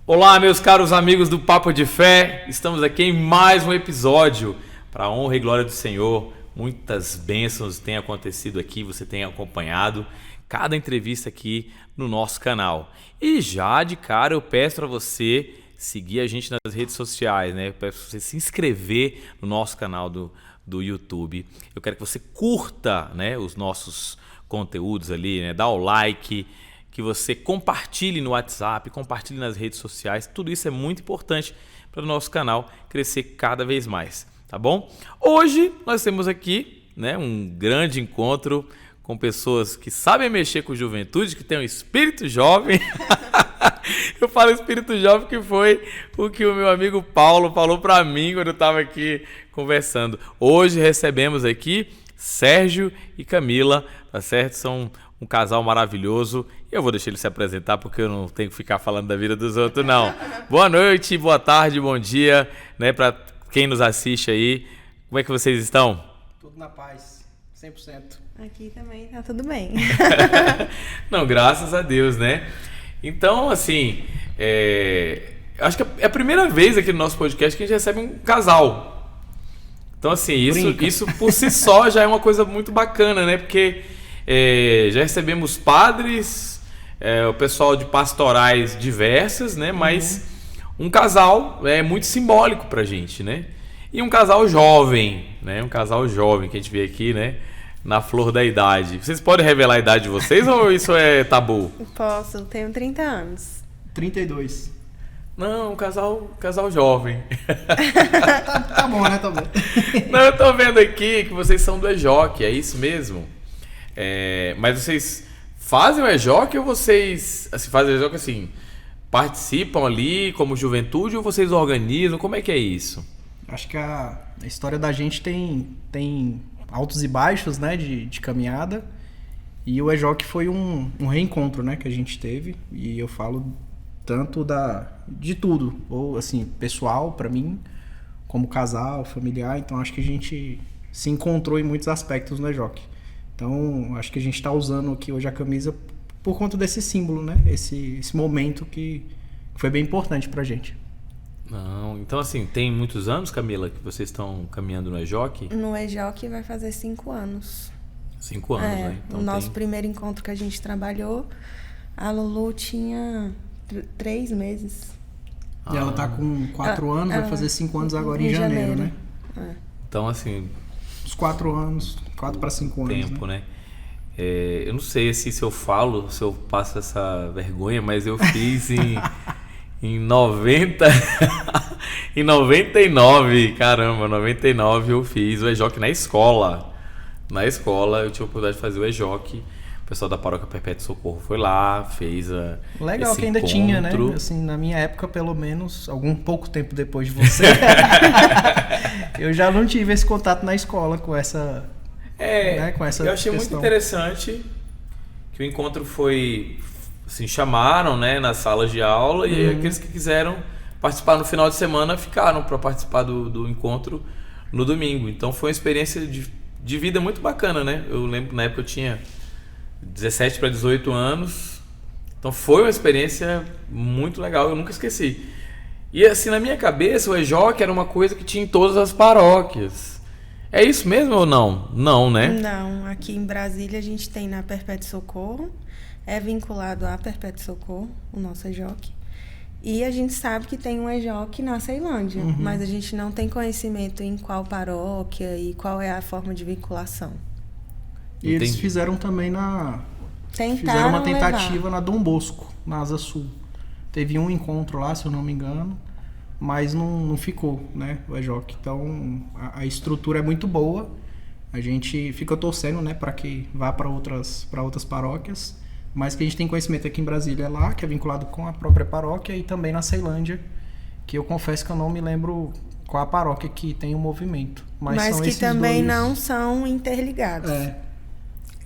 Olá, meus caros amigos do Papo de Fé, estamos aqui em mais um episódio para a honra e glória do Senhor. Muitas bênçãos têm acontecido aqui, você tem acompanhado cada entrevista aqui no nosso canal. E já de cara eu peço para você seguir a gente nas redes sociais, né? Eu peço para você se inscrever no nosso canal do YouTube. Eu quero que você curta, né, os nossos conteúdos ali, né? Dá o like, que você compartilhe no WhatsApp, compartilhe nas redes sociais. Tudo isso é muito importante para o nosso canal crescer cada vez mais, tá bom? Hoje nós temos aqui, né, um grande encontro com pessoas que sabem mexer com juventude, que têm um espírito jovem. Eu falo espírito jovem que foi o que o meu amigo Paulo falou para mim quando eu estava aqui conversando. Hoje recebemos aqui Sérgio e Camila, tá certo? São um casal maravilhoso. E eu vou deixar ele se apresentar porque eu não tenho que ficar falando da vida dos outros, não. Boa noite, boa tarde, bom dia, né, para quem nos assiste aí. Como é que vocês estão? Tudo na paz, 100%. Aqui também tá tudo bem. Não, graças a Deus, né? Então, assim, acho que é a primeira vez aqui no nosso podcast que a gente recebe um casal. Então, assim, isso por si só já é uma coisa muito bacana, né? Porque já recebemos padres, o pessoal de pastorais diversas, né? Mas um casal é muito simbólico pra gente, né? E um casal jovem, né? Um casal jovem que a gente vê aqui, né? Na flor da idade. Vocês podem revelar a idade de vocês ou isso é tabu? Posso, tenho 30 anos. 32. Não, um casal jovem. Tá bom, né? Tá bom. Não, eu tô vendo aqui que vocês são do EJOC, é isso mesmo? Mas vocês fazem o EJOC ou vocês fazem o EJOC assim, participam ali como juventude ou vocês organizam? Como é que é isso? Acho que a história da gente tem altos e baixos, né, de caminhada. E o EJOC foi um reencontro, né, que a gente teve. E eu falo tanto de tudo, ou assim, pessoal pra mim, como casal, familiar. Então acho que a gente se encontrou em muitos aspectos no EJOC. Então acho que a gente tá usando aqui hoje a camisa por conta desse símbolo, né, esse momento que foi bem importante pra gente. Não, então assim, tem muitos anos, Camila, que vocês estão caminhando no EJOC? No EJOC vai fazer 5 anos. 5 anos, né? Então o nosso primeiro encontro que a gente trabalhou, a Lulu tinha 3 meses. E ela tá com 4 anos, vai fazer 5 anos agora em janeiro, né? Então, assim... Uns 4 anos, 4 para 5 anos. Tempo, né? Eu não sei se eu falo, se eu passo essa vergonha, mas eu fiz em 90... em 99, caramba, 99 eu fiz o EJOC na escola. Na escola eu tive a oportunidade de fazer o EJOC. O pessoal da Paróquia Perpétuo Socorro foi lá, fez legal esse que ainda encontro. Tinha, né? Assim, na minha época, pelo menos, algum pouco tempo depois de você, eu já não tive esse contato na escola com essa, né, com essa eu achei questão. muito interessante que o encontro foi, assim, chamaram, né, nas salas de aula e aqueles que quiseram participar no final de semana ficaram para participar do encontro no domingo. Então foi uma experiência de vida muito bacana, né? Eu lembro na época eu tinha 17 para 18 anos, então foi uma experiência muito legal, eu nunca esqueci. E assim, na minha cabeça, o EJOC era uma coisa que tinha em todas as paróquias. É isso mesmo ou não? Não, né? Não, aqui em Brasília a gente tem na Perpétuo Socorro, é vinculado à Perpétuo Socorro, o nosso EJOC. E a gente sabe que tem um EJOC na Ceilândia, mas a gente não tem conhecimento em qual paróquia e qual é a forma de vinculação. E eles fizeram também fizeram uma tentativa na Dom Bosco, na Asa Sul. Teve um encontro lá, se eu não me engano, mas não ficou, né, o EJOC. Então, a estrutura é muito boa. A gente fica torcendo, né, para que vá para outras paróquias, mas que a gente tem conhecimento aqui em Brasília é lá, que é vinculado com a própria paróquia, e também na Ceilândia, que eu confesso que eu não me lembro qual a paróquia que tem o movimento. Mas que também não são interligados.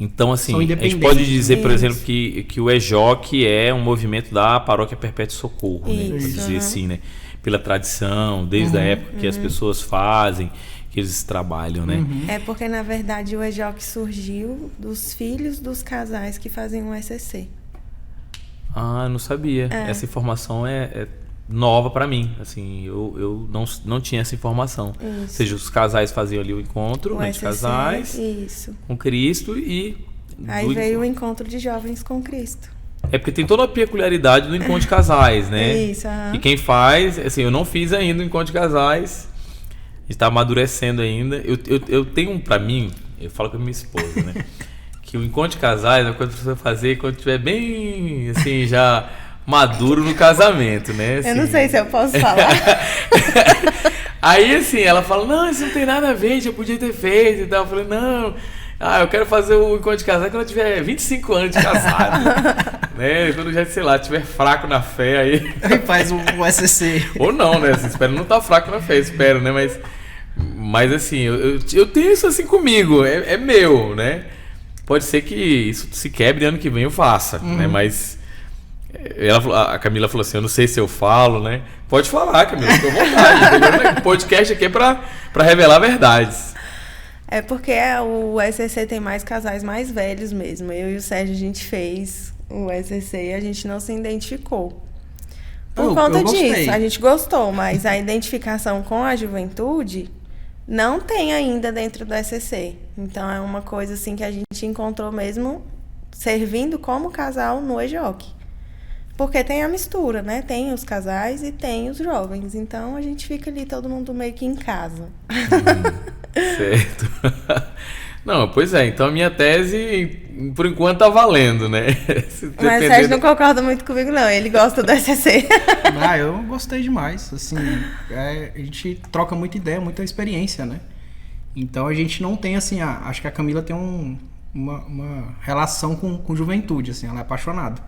Então, assim, a gente pode dizer, por exemplo, que o EJOC é um movimento da Paróquia Perpétuo Socorro, né? Pode dizer assim, né? Pela tradição, desde a época que as pessoas fazem, que eles trabalham, né? É porque, na verdade, o EJOC surgiu dos filhos dos casais que fazem o SCC. Ah, não sabia. Essa informação é nova para mim, assim, eu não tinha essa informação. Isso. Ou seja, os casais faziam ali o encontro, né, de casais com Cristo e... Aí veio o encontro de jovens com Cristo. É porque tem toda a peculiaridade do encontro de casais, né? Isso, E quem faz, assim, eu não fiz ainda o encontro de casais, a gente tá amadurecendo ainda. Eu tenho para mim, eu falo com a minha esposa, né? Que o encontro de casais é uma coisa pra você fazer quando estiver bem, assim, já maduro no casamento, né? Assim, eu não sei se eu posso falar. Aí, assim, ela fala, não, isso não tem nada a ver, já podia ter feito e tal. Eu falei, não, eu quero fazer o encontro de casais quando eu tiver 25 anos de casado. Né? Quando já, sei lá, estiver fraco na fé, aí faz o SCC. Ou não, né? Assim, espero não estar fraco na fé, espero, né? Mas assim, eu tenho isso assim comigo, é meu, né? Pode ser que isso se quebre ano que vem eu faça, né? Mas a Camila falou assim, eu não sei se eu falo, né? Pode falar, Camila, fica à vontade. O podcast aqui é pra revelar verdades. É porque o SCC tem mais casais mais velhos mesmo. Eu e o Sérgio, a gente fez o SCC e a gente não se identificou. Por conta disso, a gente gostou, mas a identificação com a juventude não tem ainda dentro do SCC. Então é uma coisa assim que a gente encontrou mesmo servindo como casal no EJOC. Porque tem a mistura, né? Tem os casais e tem os jovens. Então a gente fica ali todo mundo meio que em casa. Certo. Não, pois é. Então a minha tese, por enquanto, tá valendo, né? Mas o Sérgio não concorda muito comigo, não. Ele gosta do SCC. Eu gostei demais. Assim, a gente troca muita ideia, muita experiência, né? Então a gente não tem, assim... acho que a Camila tem uma relação com juventude, assim. Ela é apaixonada.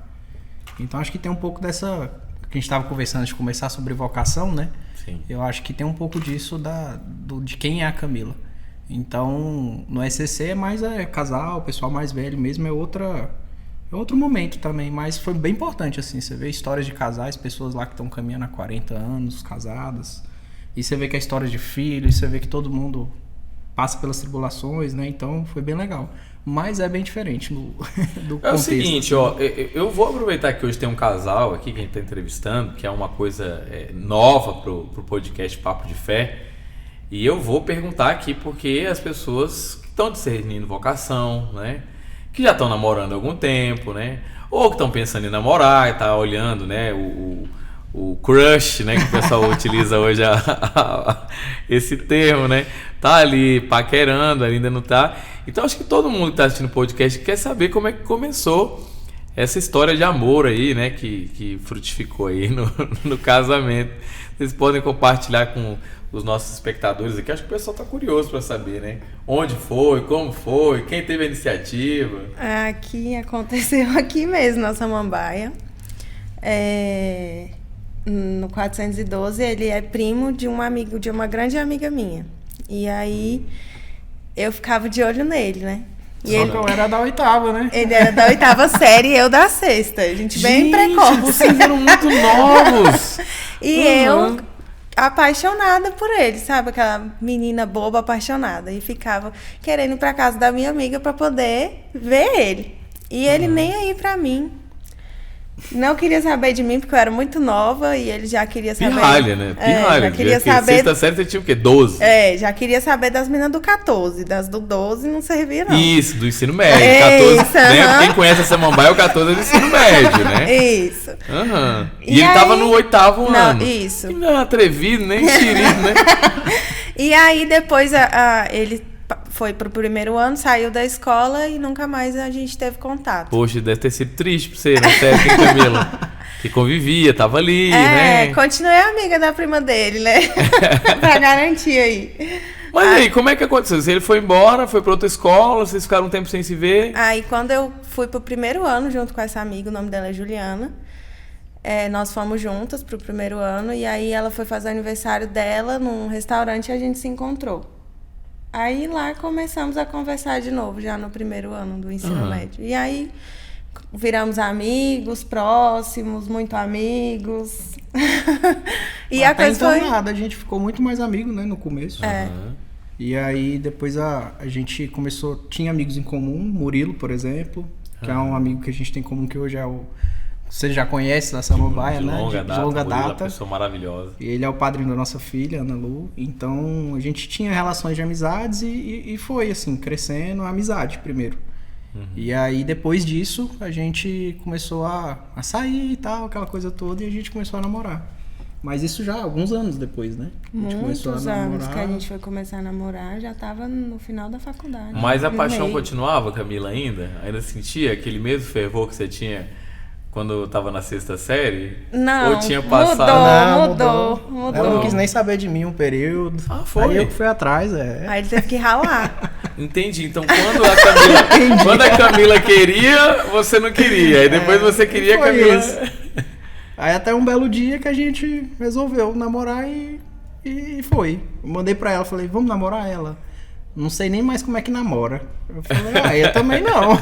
Então acho que tem um pouco dessa... Que a gente estava conversando antes de começar sobre vocação, né? Sim. Eu acho que tem um pouco disso de quem é a Camila. Então, no SCC é mais casal, o pessoal mais velho mesmo, é outro momento também, mas foi bem importante, assim, você vê histórias de casais, pessoas lá que estão caminhando há 40 anos, casadas, e você vê que a história de filhos, você vê que todo mundo passa pelas tribulações, né, então foi bem legal. Mas é bem diferente do contexto. É o seguinte, eu vou aproveitar que hoje tem um casal aqui que a gente está entrevistando, que é uma coisa nova pro podcast Papo de Fé, e eu vou perguntar aqui porque as pessoas que estão discernindo vocação, né, que já estão namorando há algum tempo, né, ou que estão pensando em namorar e tá olhando, né, o crush, né, que o pessoal utiliza hoje esse termo, né, tá ali paquerando, ainda não tá. Então acho que todo mundo que está assistindo o podcast quer saber como é que começou essa história de amor aí, né, que frutificou aí no casamento. Vocês podem compartilhar com os nossos espectadores aqui. Acho que o pessoal está curioso para saber, né? Onde foi, como foi, quem teve a iniciativa. Aqui aconteceu aqui mesmo, na Samambaia. No 412, ele é primo de um amigo, de uma grande amiga minha. E aí eu ficava de olho nele, né? E ele era da 8ª, né? Ele era da 8ª série e eu da 6ª. A gente bem precoce. Vocês eram muito novos. E eu apaixonada por ele, sabe? Aquela menina boba apaixonada. E ficava querendo ir pra casa da minha amiga pra poder ver ele. E ele nem aí pra mim. Não queria saber de mim, porque eu era muito nova e ele já queria saber... Pirralha, né? Pirralha. Já queria saber... Sexta série você tinha o quê? 12? Já queria saber das meninas do 14. Das do 12 não servia, não. Isso, do ensino médio. 14, né? Quem conhece a Samambaia, o 14 é do ensino médio, né? Isso. E ele tava no 8º ano. Isso. E não é atrevido, nem xerido, né? E aí, depois, ele... foi pro primeiro ano, saiu da escola e nunca mais a gente teve contato. Poxa, deve ter sido triste pra você, né, Camila? Que convivia, tava ali, né? Continuei amiga da prima dele, né? Pra garantir aí. Mas aí, como é que aconteceu? Ele foi embora, foi pra outra escola, vocês ficaram um tempo sem se ver? Aí, quando eu fui pro primeiro ano, junto com essa amiga, o nome dela é Juliana, nós fomos juntas pro primeiro ano, e aí ela foi fazer o aniversário dela num restaurante e a gente se encontrou. Aí lá começamos a conversar de novo, já no primeiro ano do ensino médio. E aí viramos amigos, próximos, muito amigos. E a coisa foi... nada, a gente ficou muito mais amigo, né, no começo. E aí depois a gente começou, tinha amigos em comum, Murilo, por exemplo, que é um amigo que a gente tem em comum, que hoje é o você já conhece da Samambaia, né? De longa data. Uma pessoa maravilhosa. E ele é o padrinho da nossa filha, Ana Lu. Então, a gente tinha relações de amizades e foi, assim, crescendo a amizade primeiro. E aí, depois disso, a gente começou a sair e tal, aquela coisa toda, e a gente começou a namorar. Mas isso já alguns anos depois, né? Muitos anos que a gente foi começar a namorar, já tava no final da faculdade. Mas a paixão continuava, Camila, ainda? Ainda sentia aquele mesmo fervor que você tinha quando tava na 6ª série? Não, ou tinha passado? Mudou. Ela não quis nem saber de mim um período. Foi? Aí eu fui atrás, Aí ele teve que ralar. Entendi. Então, quando a Camila queria, você não queria. Aí depois você queria a Camila... Isso. Aí até um belo dia que a gente resolveu namorar e foi. Eu mandei pra ela, falei, vamos namorar ela? Não sei nem mais como é que namora. Eu falei, eu também não.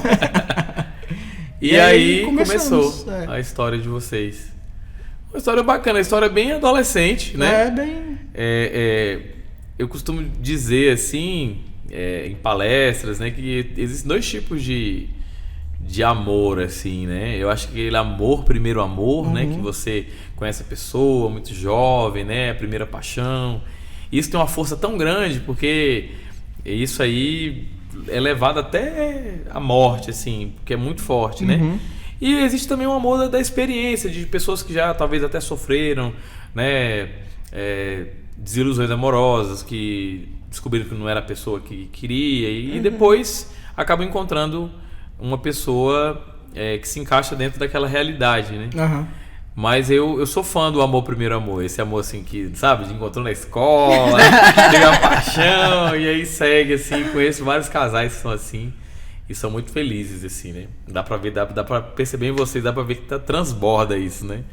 E aí começou a história de vocês. Uma história bacana, uma história bem adolescente, né? Bem... eu costumo dizer assim, em palestras, né, que existem 2 tipos de amor, assim, né? Eu acho que aquele amor, primeiro amor, né? Que você conhece a pessoa muito jovem, né? A primeira paixão. Isso tem uma força tão grande, porque isso aí é levado até a morte, assim, porque é muito forte, né? E existe também um amor da experiência, de pessoas que já talvez até sofreram, né? Desilusões amorosas, que descobriram que não era a pessoa que queria e depois acabam encontrando uma pessoa que se encaixa dentro daquela realidade, né? Mas eu sou fã do amor primeiro amor. Esse amor assim que, sabe, encontrou na escola, tem a paixão e aí segue assim. Conheço vários casais que são assim e são muito felizes assim, né? Dá pra ver, dá pra perceber em vocês, dá pra ver que transborda isso, né?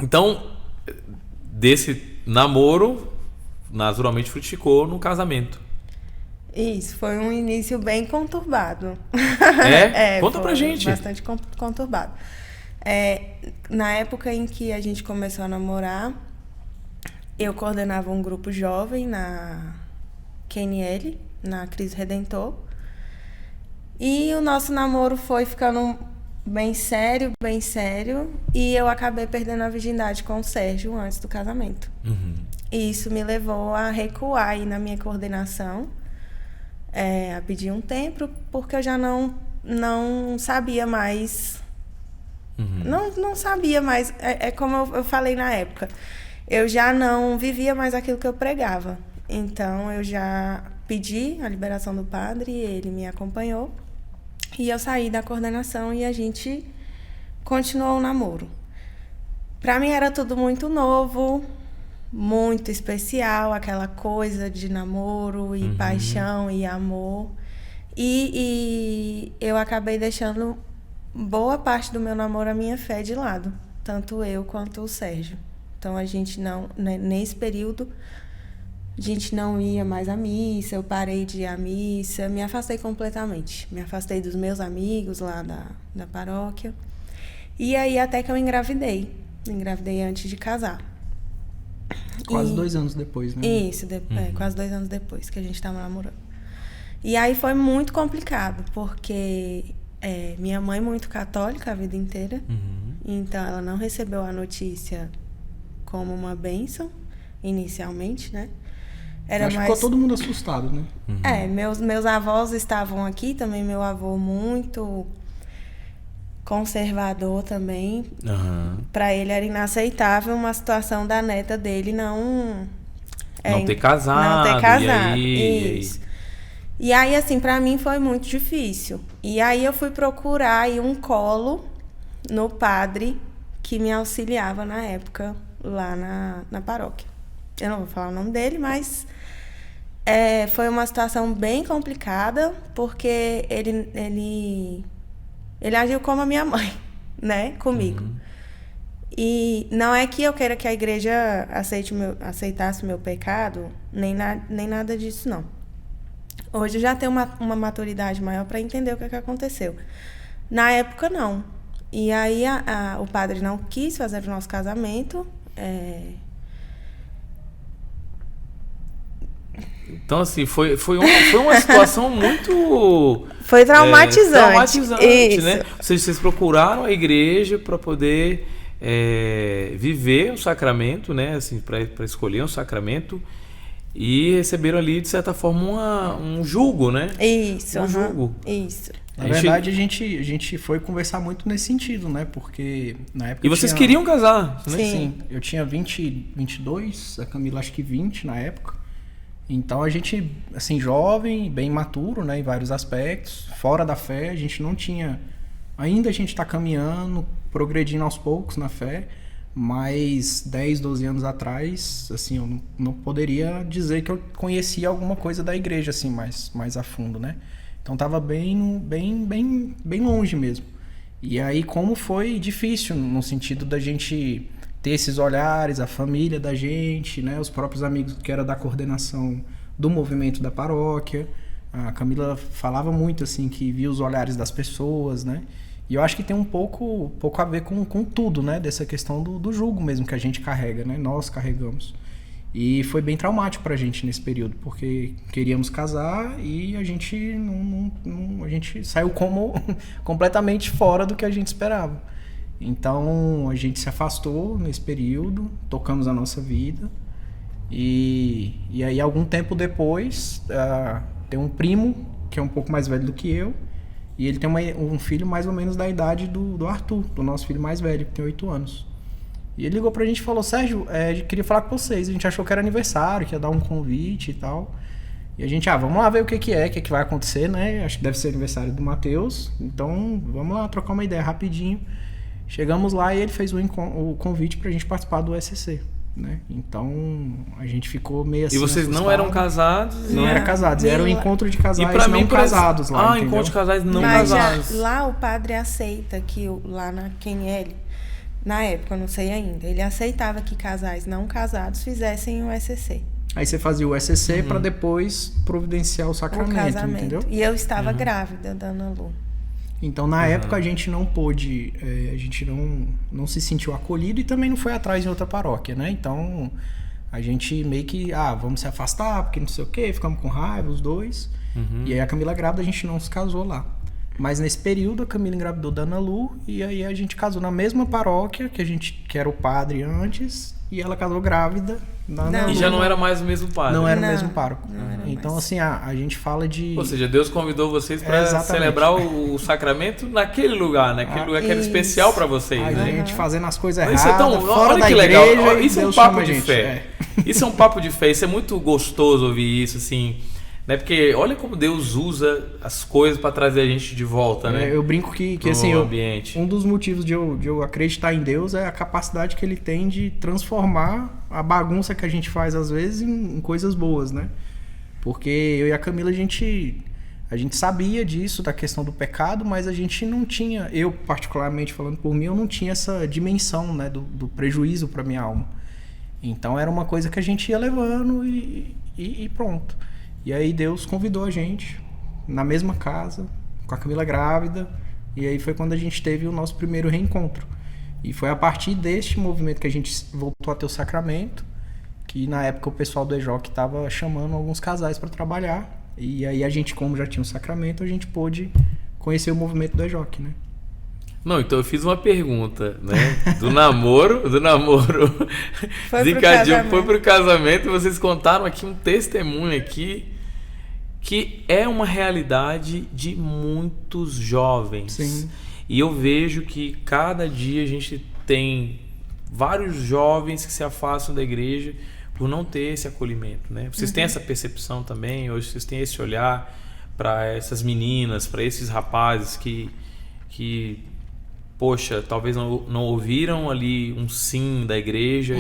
Então, desse namoro, naturalmente frutificou no casamento. Isso, foi um início bem conturbado. Conta pra gente. Bastante conturbado. Na época em que a gente começou a namorar, eu coordenava um grupo jovem na QNL, na Cristo Redentor. E o nosso namoro foi ficando bem sério, e eu acabei perdendo a virgindade com o Sérgio antes do casamento. E isso me levou a recuar aí na minha coordenação, a pedir um tempo, porque eu já não sabia mais. Não sabia mais. Como eu falei na época, eu já não vivia mais aquilo que eu pregava. Então eu já pedi a liberação do padre, ele me acompanhou. E eu saí da coordenação e a gente continuou o namoro. Para mim era tudo muito novo, muito especial, aquela coisa de namoro e paixão e amor. E eu acabei deixando boa parte do meu namoro, a minha fé, de lado. Tanto eu quanto o Sérgio. Então a gente não, nesse período, a gente não ia mais à missa, eu parei de ir à missa, me afastei completamente. Me afastei dos meus amigos lá da paróquia. E aí até que eu engravidei. Engravidei antes de casar. Quase 2 anos depois, né? Isso, quase 2 anos depois que a gente estava namorando. E aí foi muito complicado, porque minha mãe é muito católica a vida inteira. Então ela não recebeu a notícia como uma bênção, inicialmente, né? Acho que ficou todo mundo assustado, né? Meus avós estavam aqui, também meu avô muito conservador também. Para ele era inaceitável uma situação da neta dele não ter casado. Não ter casado. Isso. E aí, assim, para mim foi muito difícil. E aí eu fui procurar aí um colo no padre que me auxiliava na época lá na paróquia. Eu não vou falar o nome dele, mas foi uma situação bem complicada, porque ele agiu como a minha mãe, né, comigo. E não é que eu queira que a igreja aceitasse o meu pecado, nem nada disso, não. Hoje eu já tenho uma maturidade maior para entender o que aconteceu. Na época, não. E aí o padre não quis fazer o nosso casamento. Então, assim, foi uma situação muito Foi traumatizante. Traumatizante, né? Vocês procuraram a igreja para poder viver o sacramento, né? Assim, para escolher um sacramento. E receberam ali, de certa forma, um julgo, né? Isso. Julgo. Isso. Na verdade, a gente foi conversar muito nesse sentido, né? Porque na época... E vocês queriam casar, né? Sim. Eu tinha 22, a Camila acho que 20 na época. Então a gente, assim, jovem, bem maturo, né? Em vários aspectos, fora da fé, a gente não tinha... Ainda a gente está caminhando, progredindo aos poucos na fé, mas 10, 12 anos atrás, assim, eu não poderia dizer que eu conhecia alguma coisa da igreja, assim, mais a fundo, né? Então tava bem longe mesmo. E aí como foi difícil no sentido da gente ter esses olhares, a família da gente, né? Os próprios amigos que era da coordenação do movimento da paróquia. A Camila falava muito assim que via os olhares das pessoas, né? E eu acho que tem um pouco a ver com tudo, né? Dessa questão do julgo mesmo que a gente carrega, né? Nós carregamos. E foi bem traumático pra gente nesse período, porque queríamos casar e a gente a gente saiu como completamente fora do que a gente esperava. Então a gente se afastou nesse período, tocamos a nossa vida e aí algum tempo depois tem um primo que é um pouco mais velho do que eu e ele tem um filho mais ou menos da idade do Arthur, do nosso filho mais velho, que tem 8 anos. E ele ligou pra gente e falou, Sérgio, queria falar com vocês. A gente achou que era aniversário, que ia dar um convite e tal. E a gente, vamos lá ver o que vai acontecer, né? Acho que deve ser aniversário do Matheus. Então, vamos lá trocar uma ideia rapidinho. Chegamos lá e ele fez o convite pra gente participar do SCC, né? Então, a gente ficou meio assim... E vocês não eram casados? Não eram casados, era um encontro de casais não casados lá, entendeu? Encontro de casais não Mas casados. Lá o padre aceita que lá na QNL... Na época, eu não sei ainda. Ele aceitava que casais não casados fizessem o SCC. Aí você fazia o SCC para depois providenciar o sacramento, entendeu? E eu estava grávida da Ana Lu. Então, na época, a gente não pôde... a gente não se sentiu acolhido e também não foi atrás em outra paróquia, né? Então, a gente meio que... vamos se afastar, porque não sei o quê. Ficamos com raiva, os dois. E aí, a Camila grávida, a gente não se casou lá. Mas nesse período a Camila engravidou da Ana Lu e aí a gente casou na mesma paróquia que era o padre antes e ela casou grávida da Ana Lu. E já não era mais o mesmo padre. Não era o mesmo pároco. Então mais. Assim, a gente fala de... Ou seja, Deus convidou vocês para celebrar o sacramento naquele lugar, naquele lugar que era especial para vocês. A gente fazendo as coisas erradas, fora olha da que igreja, legal. Isso é um papo de gente. fé. Isso é um papo de fé. Isso é muito gostoso ouvir isso, assim... Né? Porque olha como Deus usa as coisas para trazer a gente de volta, né? Eu brinco que assim, um dos motivos de eu acreditar em Deus é a capacidade que ele tem de transformar a bagunça que a gente faz às vezes em coisas boas, né? Porque eu e a Camila, a gente sabia disso, da questão do pecado, mas a gente não tinha, eu particularmente falando por mim, eu não tinha essa dimensão, né, do prejuízo para minha alma. Então era uma coisa que a gente ia levando e pronto. E aí Deus convidou a gente na mesma casa, com a Camila grávida, e aí foi quando a gente teve o nosso primeiro reencontro. E foi a partir deste movimento que a gente voltou a ter o sacramento, que na época o pessoal do EJOC estava chamando alguns casais para trabalhar, e aí a gente, como já tinha o sacramento, a gente pôde conhecer o movimento do EJOC, né? Não, então eu fiz uma pergunta, né? Do namoro foi pro casamento, vocês contaram aqui um testemunho aqui que é uma realidade de muitos jovens. Sim. E eu vejo que cada dia a gente tem vários jovens que se afastam da igreja por não ter esse acolhimento, né? Vocês têm essa percepção também? Hoje vocês têm esse olhar para essas meninas, para esses rapazes que poxa, talvez não ouviram ali um sim da igreja?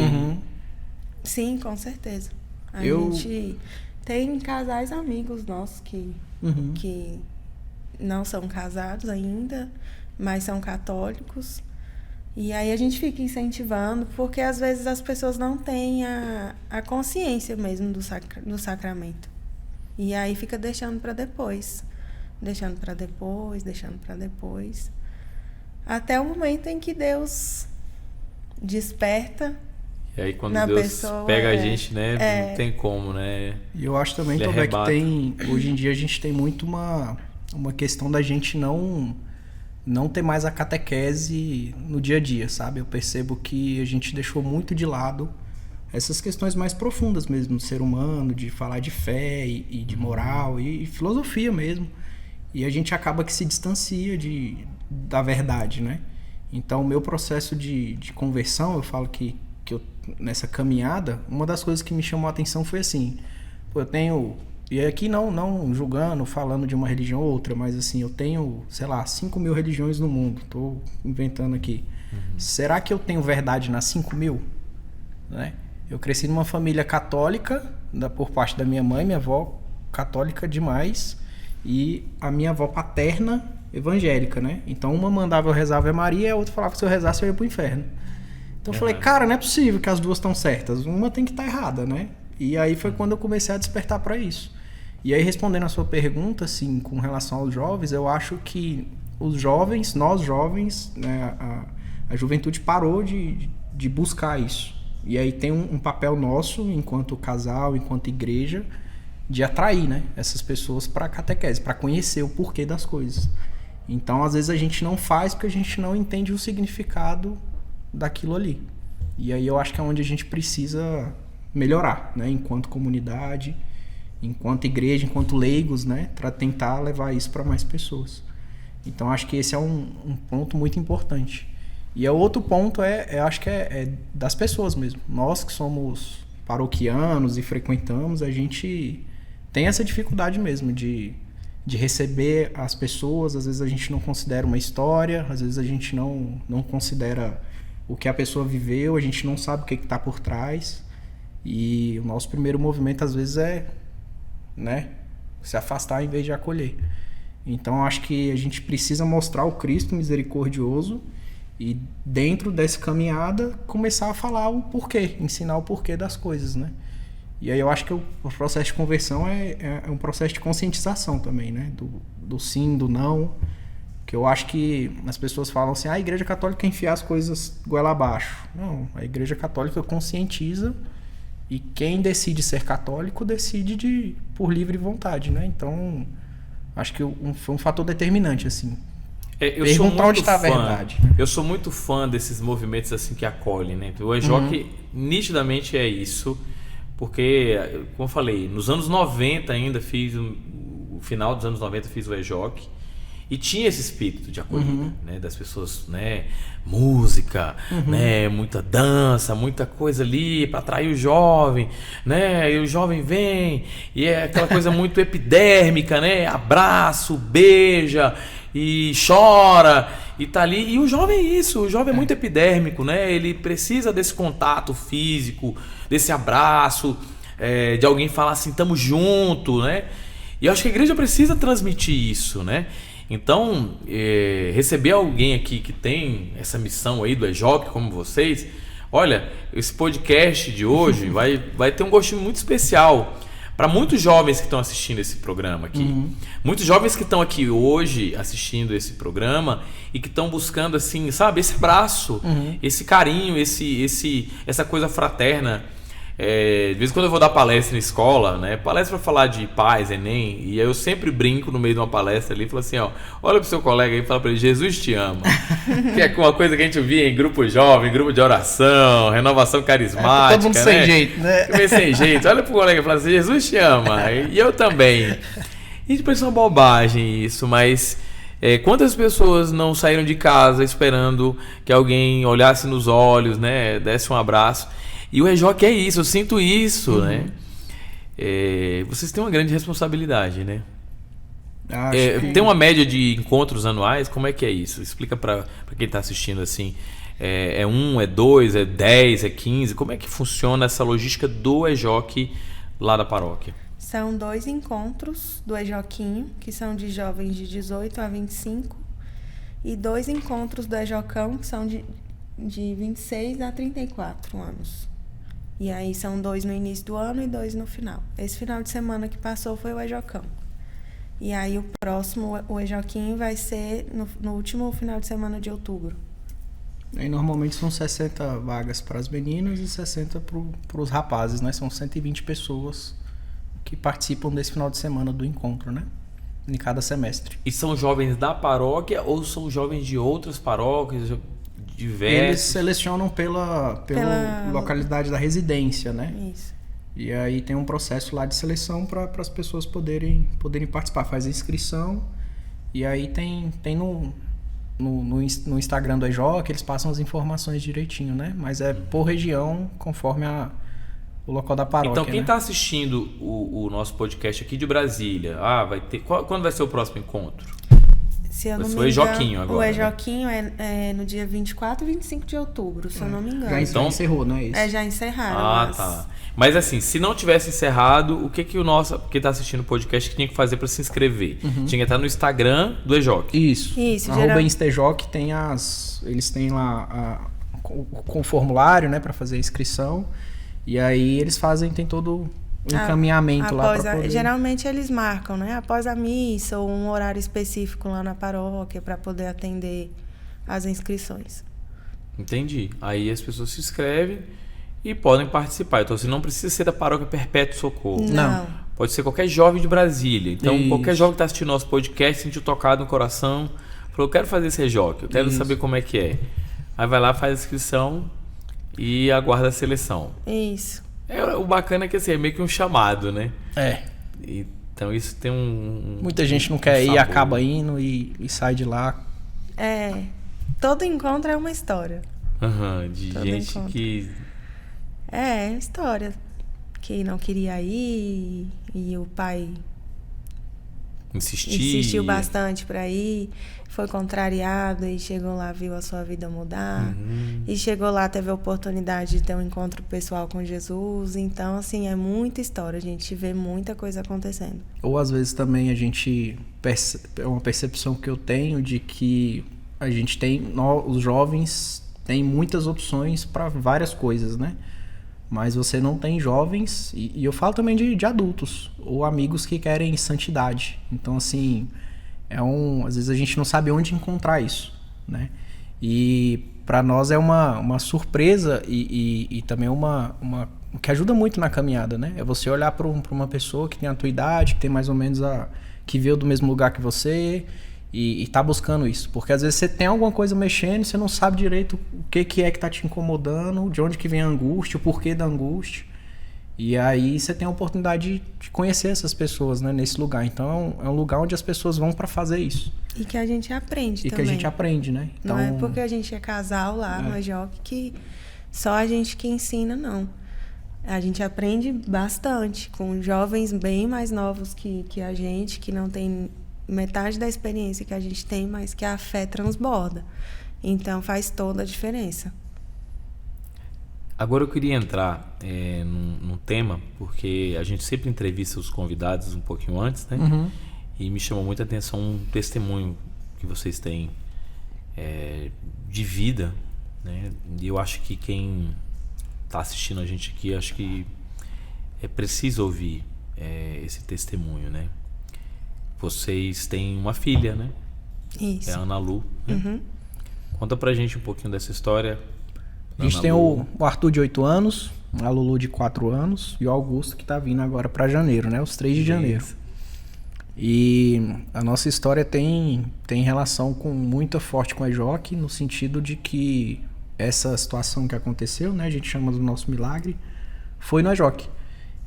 Sim, com certeza. A gente tem casais amigos nossos que não são casados ainda, mas são católicos. E aí a gente fica incentivando, porque às vezes as pessoas não têm a consciência mesmo do sacramento. E aí fica deixando para depois. Deixando para depois. Até o momento em que Deus desperta. E aí quando Deus pega a gente, né? Não tem como, né? E eu acho também, Tomé, que hoje em dia a gente tem muito uma questão da gente não ter mais a catequese no dia a dia, sabe? Eu percebo que a gente deixou muito de lado essas questões mais profundas mesmo do ser humano, de falar de fé e de moral e filosofia mesmo. E a gente acaba que se distancia da verdade, né? Então, o meu processo de conversão, eu falo que eu, nessa caminhada, uma das coisas que me chamou a atenção foi assim, eu tenho... E aqui não julgando, falando de uma religião ou outra, mas assim, eu tenho, sei lá, 5.000 religiões no mundo. Tô inventando aqui. Será que eu tenho verdade nas 5.000? Né? Eu cresci numa família católica, por parte da minha mãe, minha avó católica demais, e a minha avó paterna evangélica, né? Então uma mandava eu rezar Ave Maria e a outra falava que se eu rezasse eu ia pro inferno. Então eu falei, cara, não é possível que as duas estão certas. Uma tem que estar errada, né? E aí foi quando eu comecei a despertar para isso. E aí, respondendo a sua pergunta, assim, com relação aos jovens, eu acho que os jovens, nós jovens, né, a juventude parou de buscar isso. E aí tem um papel nosso, enquanto casal, enquanto igreja, de atrair, né, essas pessoas para a catequese, para conhecer o porquê das coisas. Então, às vezes, a gente não faz porque a gente não entende o significado daquilo ali. E aí eu acho que é onde a gente precisa melhorar, né, enquanto comunidade, enquanto igreja, enquanto leigos, né, para tentar levar isso para mais pessoas. Então acho que esse é um ponto muito importante. E o outro ponto acho que é das pessoas mesmo. Nós que somos paroquianos e frequentamos, a gente tem essa dificuldade mesmo de receber as pessoas. Às vezes a gente não considera uma história, às vezes a gente não considera o que a pessoa viveu, a gente não sabe o que está por trás. E o nosso primeiro movimento às vezes é, né, se afastar em vez de acolher. Então acho que a gente precisa mostrar o Cristo misericordioso e dentro dessa caminhada começar a falar o porquê, ensinar o porquê das coisas, né? E aí eu acho que o processo de conversão é um processo de conscientização também, né? Do sim, do não. Que eu acho que as pessoas falam assim, a Igreja Católica quer enfiar as coisas goela abaixo. Não, a Igreja Católica conscientiza. E quem decide ser católico decide por livre vontade, né? Então, acho que foi um fator determinante, assim. Perguntar onde está a verdade. Eu sou muito fã desses movimentos assim que acolhem, né? O EJOC nitidamente é isso, porque, como eu falei, nos anos 90 ainda no final dos anos 90 fiz o EJOC. E tinha esse espírito de acolhida, né, das pessoas, né, música, né, muita dança, muita coisa ali para atrair o jovem, né, e o jovem vem e é aquela coisa muito epidérmica, né, abraço, beija e chora e tá ali. E o jovem é isso, o jovem é muito epidérmico, né, ele precisa desse contato físico, desse abraço, de alguém falar assim, tamo junto, né. E eu acho que a igreja precisa transmitir isso, né. Então, receber alguém aqui que tem essa missão aí do EJOC, como vocês, olha, esse podcast de hoje vai ter um gostinho muito especial para muitos jovens que estão assistindo esse programa aqui. Muitos jovens que estão aqui hoje assistindo esse programa e que estão buscando, assim, sabe, esse abraço, esse carinho, essa coisa fraterna. De vez em quando eu vou dar palestra na escola, né? Palestra para falar de paz, Enem, e aí eu sempre brinco no meio de uma palestra ali e falo assim, ó, olha pro seu colega aí e fala para ele, Jesus te ama. Que é uma coisa que a gente via em grupo jovem, grupo de oração, renovação carismática, todo mundo, né? Sem jeito, né? Meio sem jeito. Olha pro colega e fala assim, Jesus te ama. E eu também. E depois é uma bobagem isso, mas quantas pessoas não saíram de casa esperando que alguém olhasse nos olhos, né? Desse um abraço. E o EJOC é isso, eu sinto isso, né? Vocês têm uma grande responsabilidade, né? Tem uma média de encontros anuais, como é que é isso? Explica para quem está assistindo assim. É 1, é 2, é 10, é 15? Como é que funciona essa logística do EJOC lá da paróquia? São 2 encontros do EJOQinho, que são de jovens de 18 a 25. E 2 encontros do EJOCão, que são de 26 a 34 anos. E aí são 2 no início do ano e 2 no final. Esse final de semana que passou foi o EJOCão. E aí o próximo, o EJOQinho, vai ser no último final de semana de outubro. Aí normalmente são 60 vagas para as meninas e 60 para os rapazes, né? São 120 pessoas que participam desse final de semana do encontro, né? em cada semestre. E são jovens da paróquia ou são jovens de outras paróquias diversas? Eles selecionam pela localidade da residência, né? Isso. E aí tem um processo lá de seleção para as pessoas poderem participar. Faz a inscrição e aí tem no Instagram do EJOC, eles passam as informações direitinho, né? Mas é por região, conforme o local da paróquia. Então, quem está assistindo o nosso podcast aqui de Brasília, vai ter. Quando vai ser o próximo encontro? Se eu não me engano, o EJOquinho agora. O EJOquinho é no dia 24 e 25 de outubro, se eu não me engano. Já encerrou, não é isso? Já encerraram. Tá. Mas assim, se não tivesse encerrado, o que o nosso... Quem está assistindo o podcast tinha que fazer para se inscrever? Tinha que estar no Instagram do EJOC. Isso. @InstaEJOC tem eles têm lá com o formulário, né, para fazer a inscrição. E aí eles tem todo o encaminhamento lá para poder... Geralmente eles marcam, né? Após a missa ou um horário específico lá na paróquia para poder atender as inscrições. Entendi. Aí as pessoas se inscrevem e podem participar. Então, não precisa ser da Paróquia Perpétuo Socorro. Não. Pode ser qualquer jovem de Brasília. Então, qualquer jovem que está assistindo nosso podcast, sentiu tocado no coração, falou, eu quero fazer esse EJOC, eu quero saber como é que é. Aí vai lá, faz a inscrição e aguarda a seleção. Isso. O bacana é que assim, é meio que um chamado, né? Então, isso tem muita gente não quer ir, acaba indo e sai de lá. Todo encontro é uma história. De gente que... história. Que não queria ir e o pai insistiu bastante para ir, foi contrariado e chegou lá, viu a sua vida mudar. E chegou lá, teve a oportunidade de ter um encontro pessoal com Jesus. Então, assim, é muita história, a gente vê muita coisa acontecendo. Ou às vezes também a gente é uma percepção que eu tenho de que a gente os jovens têm muitas opções para várias coisas, né? Mas você não tem jovens, e eu falo também de adultos, ou amigos que querem santidade. Então, assim, às vezes a gente não sabe onde encontrar isso, né? E para nós é uma surpresa e também o que ajuda muito na caminhada, né? É você olhar para uma pessoa que tem a tua idade, que tem mais ou menos que veio do mesmo lugar que você e tá buscando isso. Porque às vezes você tem alguma coisa mexendo e você não sabe direito o que é que tá te incomodando, de onde que vem a angústia, o porquê da angústia. E aí você tem a oportunidade de conhecer essas pessoas, né, nesse lugar. Então é um lugar onde as pessoas vão para fazer isso. E que a gente aprende também. E que a gente aprende, né? Então, não é porque a gente é casal lá no EJOC que só a gente que ensina, não. A gente aprende bastante com jovens bem mais novos que a gente, que não tem metade da experiência que a gente tem, mas que a fé transborda. Então faz toda a diferença. Agora eu queria entrar num tema, porque a gente sempre entrevista os convidados um pouquinho antes, né? E me chamou muita atenção um testemunho que vocês têm de vida, né? E eu acho que quem está assistindo a gente aqui, acho que é preciso ouvir esse testemunho, né? Vocês têm uma filha, né? Isso. É a Ana Lu. Né? Conta pra gente um pouquinho dessa história. A gente tem o Arthur de 8 anos, a Lulu de 4 anos e o Augusto que tá vindo agora pra janeiro, né? Os 3 de janeiro. E a nossa história tem relação muito forte com a EJOC, no sentido de que essa situação que aconteceu, né? A gente chama do nosso milagre, foi no EJOC.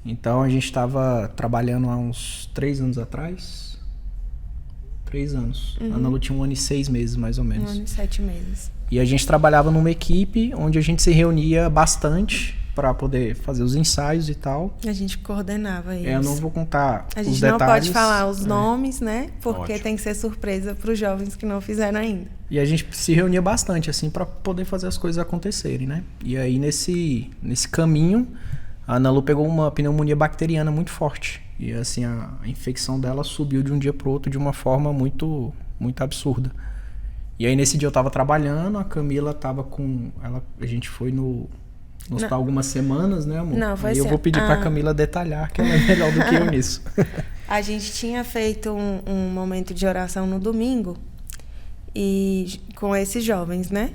Então a gente estava trabalhando há uns 3 anos atrás. 3 anos. A Ana Lu tinha 1 ano e 6 meses, mais ou menos. 1 ano e 7 meses. E a gente trabalhava numa equipe onde a gente se reunia bastante para poder fazer os ensaios e tal. A gente coordenava isso. Eu não vou contar os detalhes. A gente não pode falar os nomes, né? Porque tem que ser surpresa para os jovens que não fizeram ainda. E a gente se reunia bastante, assim, para poder fazer as coisas acontecerem, né? E aí, nesse caminho, a Ana Lu pegou uma pneumonia bacteriana muito forte. E assim, a infecção dela subiu de um dia pro outro de uma forma muito, muito absurda. E aí nesse dia eu tava trabalhando, a Camila tava a gente foi no hospital algumas semanas, né, amor? Não, foi aí assim, eu vou pedir pra Camila detalhar, que ela é melhor do que eu nisso. A gente tinha feito um momento de oração no domingo e com esses jovens, né?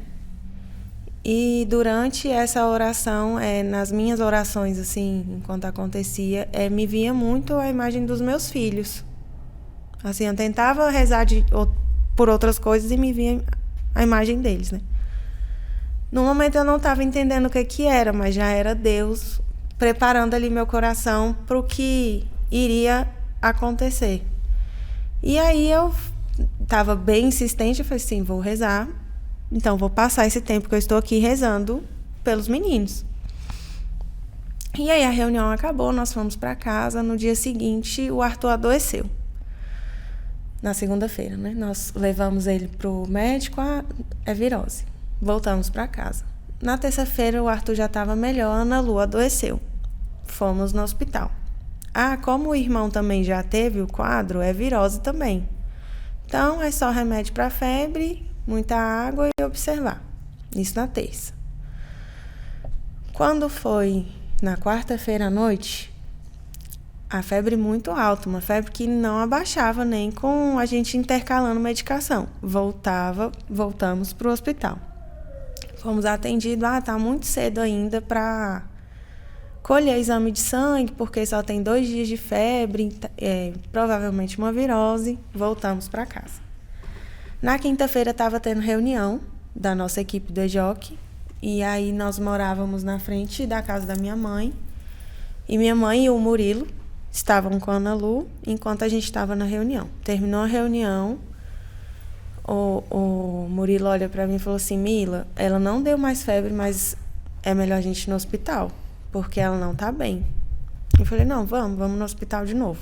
E durante essa oração, nas minhas orações, assim, enquanto acontecia, me via muito a imagem dos meus filhos. Assim, eu tentava rezar por outras coisas e me vinha a imagem deles, né? No momento eu não estava entendendo o que era, mas já era Deus preparando ali meu coração para o que iria acontecer. E aí eu estava bem insistente, eu falei assim, vou rezar, então vou passar esse tempo que eu estou aqui rezando pelos meninos. E aí a reunião acabou, nós fomos para casa, no dia seguinte o Arthur adoeceu. Na segunda-feira, né? Nós levamos ele pro médico, é virose. Voltamos para casa. Na terça-feira o Arthur já estava melhor, a Ana Lu adoeceu. Fomos no hospital. Como o irmão também já teve o quadro, é virose também. Então é só remédio para febre, muita água e observar. Isso na terça. Quando foi na quarta-feira à noite, a febre muito alta, uma febre que não abaixava nem com a gente intercalando medicação. Voltamos para o hospital. Fomos atendidos, tá muito cedo ainda para colher exame de sangue, porque só tem 2 dias de febre, provavelmente uma virose. Voltamos para casa. Na quinta-feira estava tendo reunião da nossa equipe do EJOC, e aí nós morávamos na frente da casa da minha mãe, e minha mãe e o Murilo estavam com a Ana Lu enquanto a gente estava na reunião. Terminou a reunião, o Murilo olha para mim e falou assim, Mila, ela não deu mais febre, mas é melhor a gente ir no hospital, porque ela não tá bem. Eu falei, não, vamos no hospital de novo.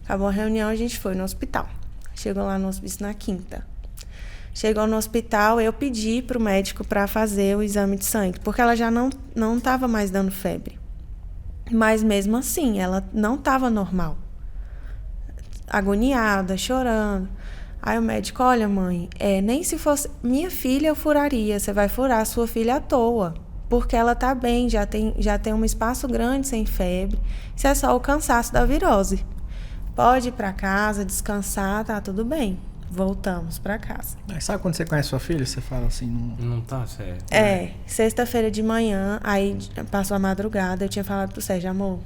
Acabou a reunião, a gente foi no hospital. Chegou lá no hospício na quinta. Chegou no hospital, eu pedi pro médico para fazer o exame de sangue, porque ela já não estava mais dando febre. Mas mesmo assim, ela não estava normal. Agoniada, chorando. Aí o médico, olha mãe, nem se fosse minha filha eu furaria, você vai furar a sua filha à toa. Porque ela está bem, já tem um espaço grande sem febre. Isso é só o cansaço da virose. Pode ir para casa, descansar, tá tudo bem. Voltamos para casa. Sabe quando você conhece sua filha, você fala assim... Não tá certo. Sexta-feira de manhã, aí passou a madrugada, eu tinha falado pro Sérgio, amor,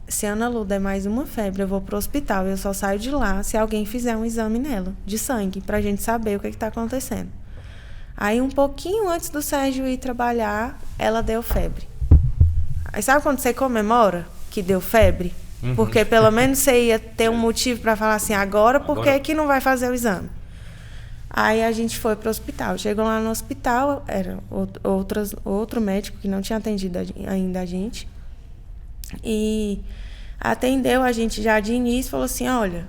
se a Ana Lu der mais uma febre, eu vou pro hospital, eu só saio de lá se alguém fizer um exame nela, de sangue, pra gente saber o que tá acontecendo. Aí, um pouquinho antes do Sérgio ir trabalhar, ela deu febre. Aí, sabe quando você comemora que deu febre? Uhum. Porque pelo menos você ia ter um motivo para falar assim, agora por que não vai fazer o exame? Aí a gente foi para o hospital. Chegou lá no hospital, era outro médico que não tinha atendido ainda a gente. E atendeu a gente já de início, falou assim, olha,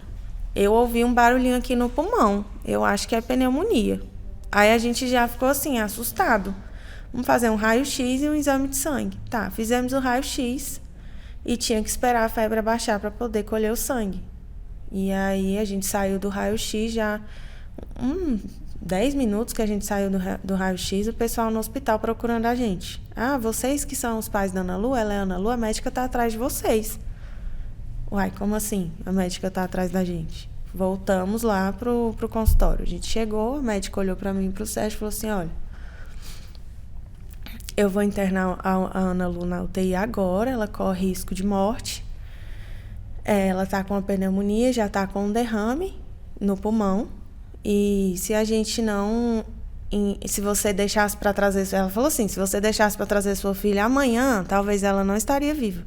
eu ouvi um barulhinho aqui no pulmão, eu acho que é pneumonia. Aí a gente já ficou assim, assustado. Vamos fazer um raio-x e um exame de sangue. Tá, fizemos o raio-x e tinha que esperar a febre abaixar para poder colher o sangue. E aí a gente saiu do raio-x já... 10 minutos que a gente saiu do raio-x, o pessoal no hospital procurando a gente. Vocês que são os pais da Ana Lu, ela é a Ana Lu, a médica está atrás de vocês. Uai, como assim? A médica está atrás da gente. Voltamos lá pro consultório. A gente chegou, a médica olhou para mim e pro Sérgio e falou assim, olha, eu vou internar a Ana Lu na UTI agora, ela corre risco de morte. Ela está com uma pneumonia, já está com um derrame no pulmão. E se a gente não... Se você deixasse para trazer... Ela falou assim, se você deixasse para trazer sua filha amanhã, talvez ela não estaria viva.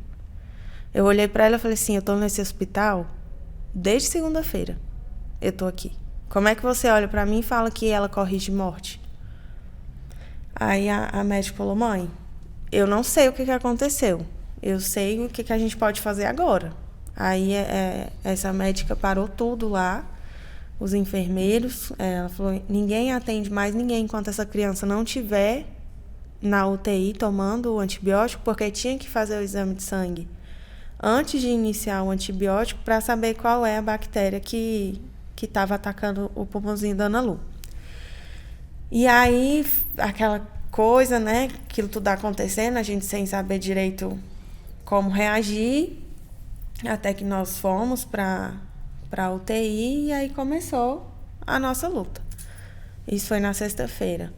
Eu olhei para ela e falei assim, eu estou nesse hospital desde segunda-feira. Eu estou aqui. Como é que você olha para mim e fala que ela corre risco de morte? Aí a médica falou, mãe, eu não sei o que aconteceu. Eu sei o que a gente pode fazer agora. Aí essa médica parou tudo lá. Os enfermeiros, ela falou, ninguém atende mais ninguém enquanto essa criança não estiver na UTI tomando o antibiótico, porque tinha que fazer o exame de sangue antes de iniciar o antibiótico para saber qual é a bactéria que estava atacando o pulmãozinho da Ana Lu. E aí, aquela coisa, né, aquilo tudo acontecendo, a gente sem saber direito como reagir, até que nós fomos para a UTI e aí começou a nossa luta. Isso foi na sexta-feira.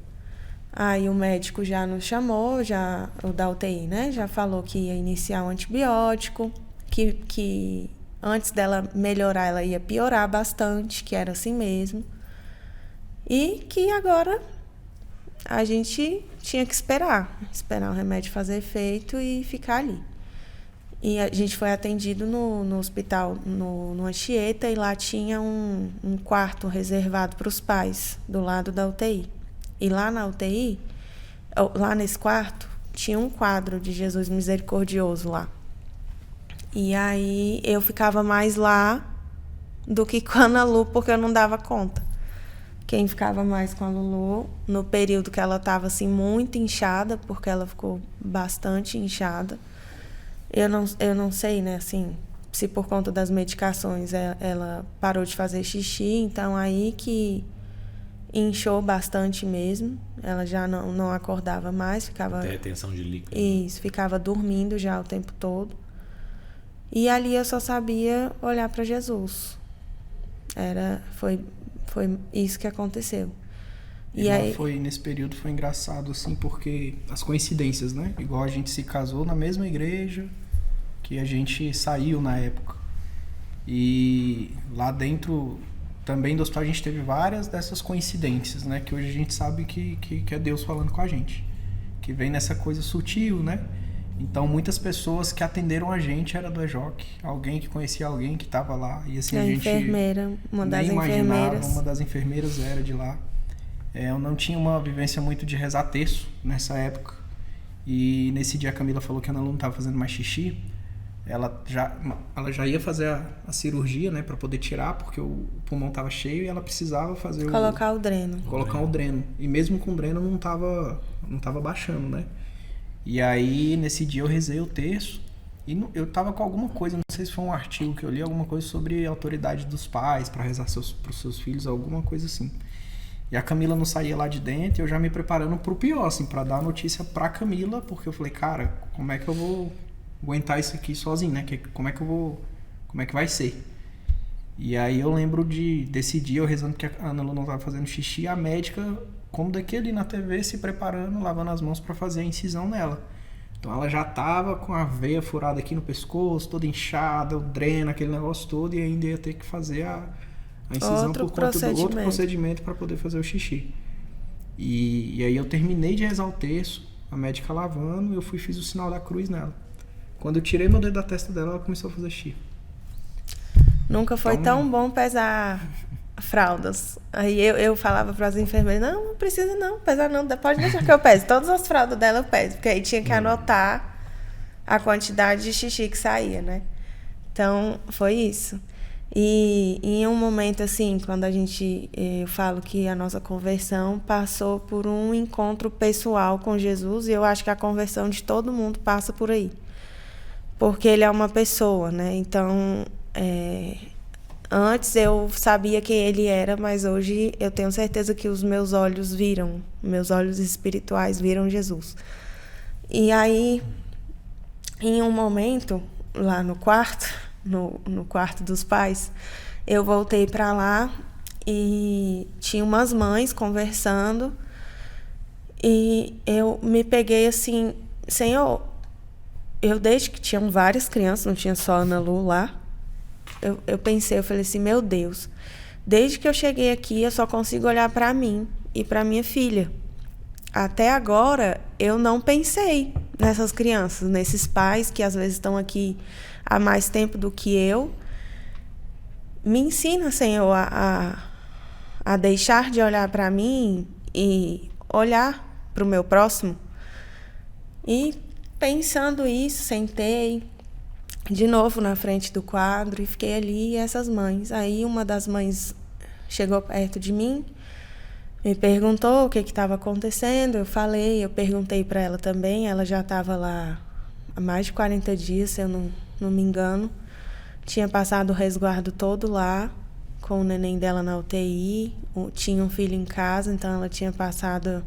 Aí o médico já nos chamou, o da UTI, né? Já falou que ia iniciar o antibiótico, que antes dela melhorar, ela ia piorar bastante, que era assim mesmo. E que agora a gente tinha que esperar o remédio fazer efeito e ficar ali. E a gente foi atendido no hospital, no Anchieta, e lá tinha um quarto reservado para os pais, do lado da UTI. E lá na UTI, lá nesse quarto, tinha um quadro de Jesus Misericordioso lá. E aí eu ficava mais lá do que com a Ana Lu, porque eu não dava conta. Quem ficava mais com a Lulu, no período que ela estava assim, muito inchada, porque ela ficou bastante inchada. Eu não sei, né, assim, se por conta das medicações ela parou de fazer xixi, então aí que inchou bastante mesmo. Ela já não acordava mais, ficava... Até retenção de líquido. Isso, ficava dormindo já o tempo todo. E ali eu só sabia olhar para Jesus. Foi isso que aconteceu. E aí nesse período foi engraçado, assim, porque as coincidências, né? Igual a gente se casou na mesma igreja que a gente saiu na época. E lá dentro também do hospital a gente teve várias dessas coincidências, né? Que hoje a gente sabe que é Deus falando com a gente. Que vem nessa coisa sutil, né? Então muitas pessoas que atenderam a gente era do EJOC. Alguém que conhecia alguém que estava lá. E assim, a gente enfermeira, uma das enfermeiras. Uma das enfermeiras era de lá. Eu não tinha uma vivência muito de rezar terço nessa época. E nesse dia a Camila falou que a Ana Lu não estava fazendo mais xixi. Ela já ia fazer a cirurgia, né, para poder tirar, porque o pulmão estava cheio e ela precisava fazer colocar o dreno. Colocar o dreno. E mesmo com o dreno não tava baixando, né? E aí nesse dia eu rezei o terço e eu tava com alguma coisa, não sei se foi um artigo que eu li, alguma coisa sobre a autoridade dos pais para rezar pros seus filhos, alguma coisa assim. E a Camila não saía lá de dentro, eu já me preparando pro pior, assim, para dar a notícia pra Camila, porque eu falei, cara, como é que eu vou aguentar isso aqui sozinho, né? Como é que vai ser? E aí eu lembro desse dia eu rezando que a Ana Lu não tava fazendo xixi, a médica, como daqui ali na TV, se preparando, lavando as mãos para fazer a incisão nela. Então ela já tava com a veia furada aqui no pescoço, toda inchada, o dreno, aquele negócio todo, e ainda ia ter que fazer a incisão por conta do outro procedimento para poder fazer o xixi. E aí eu terminei de rezar o terço, a médica lavando, eu fiz o sinal da cruz nela. Quando eu tirei meu dedo da testa dela, ela começou a fazer xixi. Nunca foi tão bom pesar fraldas. Aí eu falava para as enfermeiras, não precisa não, pesar não, pode deixar que eu pese. Todas as fraldas dela eu peso, porque aí tinha que anotar a quantidade de xixi que saía, né? Então, foi isso. E em um momento assim, quando eu falo que a nossa conversão passou por um encontro pessoal com Jesus, e eu acho que a conversão de todo mundo passa por aí. Porque ele é uma pessoa, né? Então, antes eu sabia quem ele era, mas hoje eu tenho certeza que os meus olhos espirituais viram Jesus. E aí, em um momento, lá no quarto, no quarto dos pais, eu voltei para lá e tinha umas mães conversando e eu me peguei assim, Senhor, desde que tinham várias crianças, não tinha só a Ana Lu lá, eu falei assim, meu Deus, desde que eu cheguei aqui eu só consigo olhar para mim e para minha filha. Até agora eu não pensei nessas crianças, nesses pais que às vezes estão aqui há mais tempo do que eu. Me ensina, Senhor, a deixar de olhar para mim e olhar para o meu próximo. E pensando isso, sentei de novo na frente do quadro e fiquei ali, e essas mães. Aí uma das mães chegou perto de mim, me perguntou o que estava acontecendo, eu perguntei para ela também, ela já estava lá há mais de 40 dias, se eu não me engano. Tinha passado o resguardo todo lá, com o neném dela na UTI, tinha um filho em casa, então ela tinha passado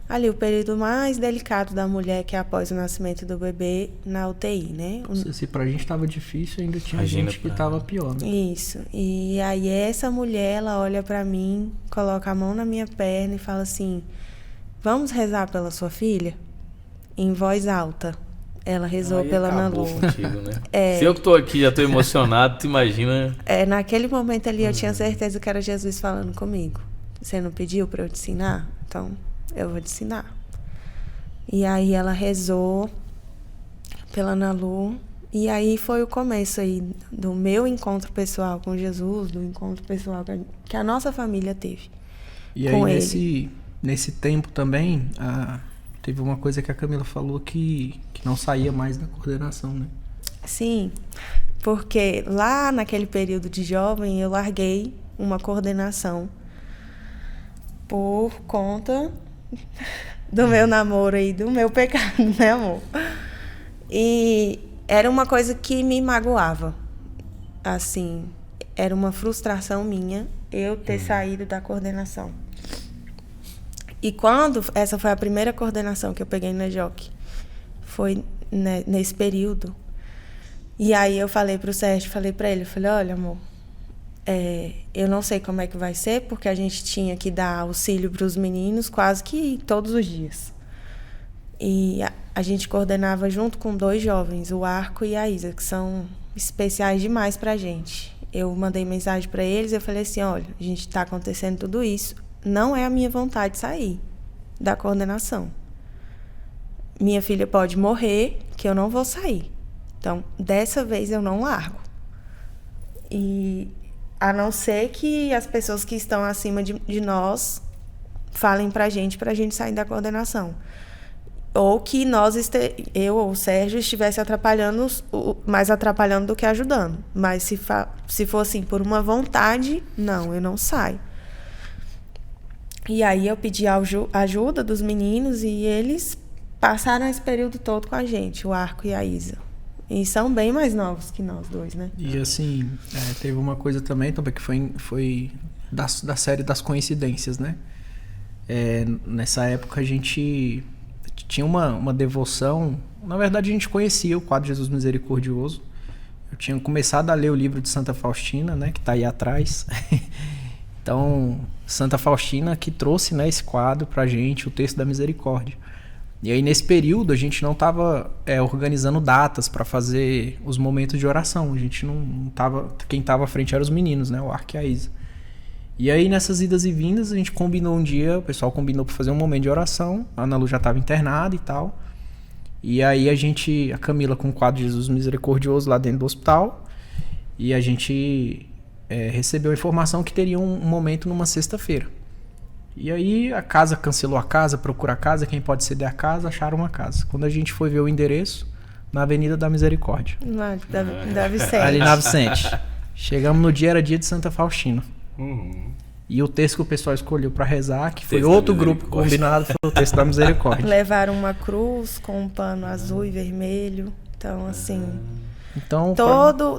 ali o período mais delicado da mulher, que é após o nascimento do bebê, na UTI, né? Se pra gente tava difícil, ainda tinha gente que tava pior, né? Isso. E aí essa mulher, ela olha pra mim, coloca a mão na minha perna e fala assim, vamos rezar pela sua filha? Em voz alta. Ela rezou pela Ana Lu. Contigo, né? Se eu que tô aqui, já tô emocionado, tu imagina... Naquele momento ali eu tinha certeza que era Jesus falando comigo. Você não pediu para eu te ensinar? Então, eu vou te ensinar. E aí ela rezou pela Ana Lu. E aí foi o começo aí do meu encontro pessoal com Jesus, do encontro pessoal que a nossa família teve. E com aí ele. Nesse tempo também... Teve uma coisa que a Camila falou que não saía mais da coordenação, né? Sim, porque lá naquele período de jovem eu larguei uma coordenação por conta do meu namoro e do meu pecado, né, amor? E era uma coisa que me magoava. Assim, era uma frustração minha eu ter saído da coordenação. E quando essa foi a primeira coordenação que eu peguei na JOC, foi nesse período. E aí eu falei pro Sérgio, falei pra ele, olha, amor, eu não sei como é que vai ser, porque a gente tinha que dar auxílio pros meninos quase que todos os dias. E a gente coordenava junto com 2 jovens, o Arco e a Isa, que são especiais demais pra gente. Eu mandei mensagem pra eles, eu falei assim, olha, a gente tá acontecendo tudo isso, não é a minha vontade sair da coordenação. Minha filha pode morrer, que eu não vou sair. Então, dessa vez eu não largo. E a não ser que as pessoas que estão acima de nós falem pra gente sair da coordenação. Ou que eu ou o Sérgio estivesse atrapalhando, mais atrapalhando do que ajudando. Mas se for assim, por uma vontade, não, eu não saio. E aí eu pedi a ajuda dos meninos e eles passaram esse período todo com a gente, o Arco e a Isa. E são bem mais novos que nós 2, né? E assim, teve uma coisa também que foi da série das coincidências, né? Nessa época a gente tinha uma devoção. Na verdade a gente conhecia o quadro Jesus Misericordioso. Eu tinha começado a ler o livro de Santa Faustina, né? Que tá aí atrás. Então, Santa Faustina que trouxe, né, esse quadro pra gente, o texto da misericórdia. E aí, nesse período, a gente não estava organizando datas para fazer os momentos de oração. A gente não tava... Quem estava à frente eram os meninos, né, o Arco e a Isa. E aí, nessas idas e vindas, a gente combinou um dia, o pessoal combinou para fazer um momento de oração. A Ana Lu já estava internada e tal. E aí, a Camila com o quadro de Jesus Misericordioso lá dentro do hospital. E a gente... recebeu a informação que teria um momento numa sexta-feira. E aí a casa cancelou a casa, procura a casa, quem pode ceder a casa, acharam uma casa. Quando a gente foi ver o endereço, na Avenida da Misericórdia. Da Vicente. Ali na Vicente. Chegamos no dia, era dia de Santa Faustina. E o texto que o pessoal escolheu para rezar, que foi outro grupo combinado, foi o texto da Misericórdia. Levaram uma cruz com um pano azul e vermelho. Então, assim... Então,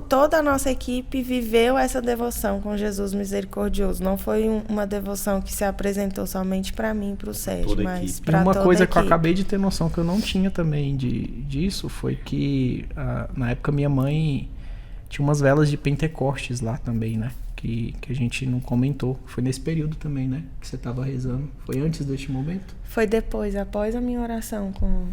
toda a nossa equipe viveu essa devoção com Jesus Misericordioso. Não foi uma devoção que se apresentou somente para mim e para o Sérgio, mas para toda a equipe. Uma coisa que eu acabei de ter noção que eu não tinha também disso foi que na época minha mãe tinha umas velas de Pentecostes lá também, né? Que a gente não comentou. Foi nesse período também, né? Que você estava rezando. Foi antes deste momento? Foi depois, após a minha oração com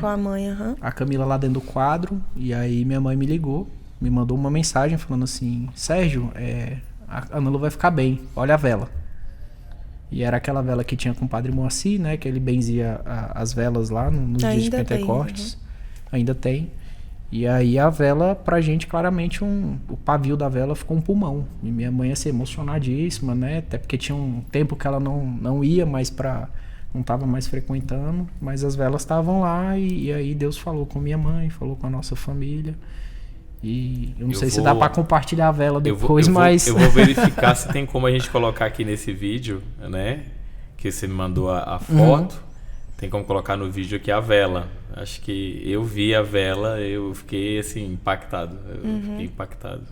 a mãe. A Camila lá dentro do quadro. E aí minha mãe me ligou. Me mandou uma mensagem falando assim... Sérgio, a Ana Lu vai ficar bem. Olha a vela. E era aquela vela que tinha com o Padre Moacir, né? Que ele benzia as velas lá nos dias de Pentecostes. Ainda tem. E aí a vela, pra gente, claramente, o pavio da vela ficou um pulmão. E minha mãe ia ser emocionadíssima, né? Até porque tinha um tempo que ela não ia mais não estava mais frequentando. Mas as velas estavam lá e aí Deus falou com minha mãe, falou com a nossa família. E eu não sei se dá pra compartilhar a vela depois, mas... Eu vou verificar se tem como a gente colocar aqui nesse vídeo, né? Que você me mandou a foto. Tem como colocar no vídeo aqui a vela. Acho que eu vi a vela, eu fiquei assim, impactado. Fiquei impactado.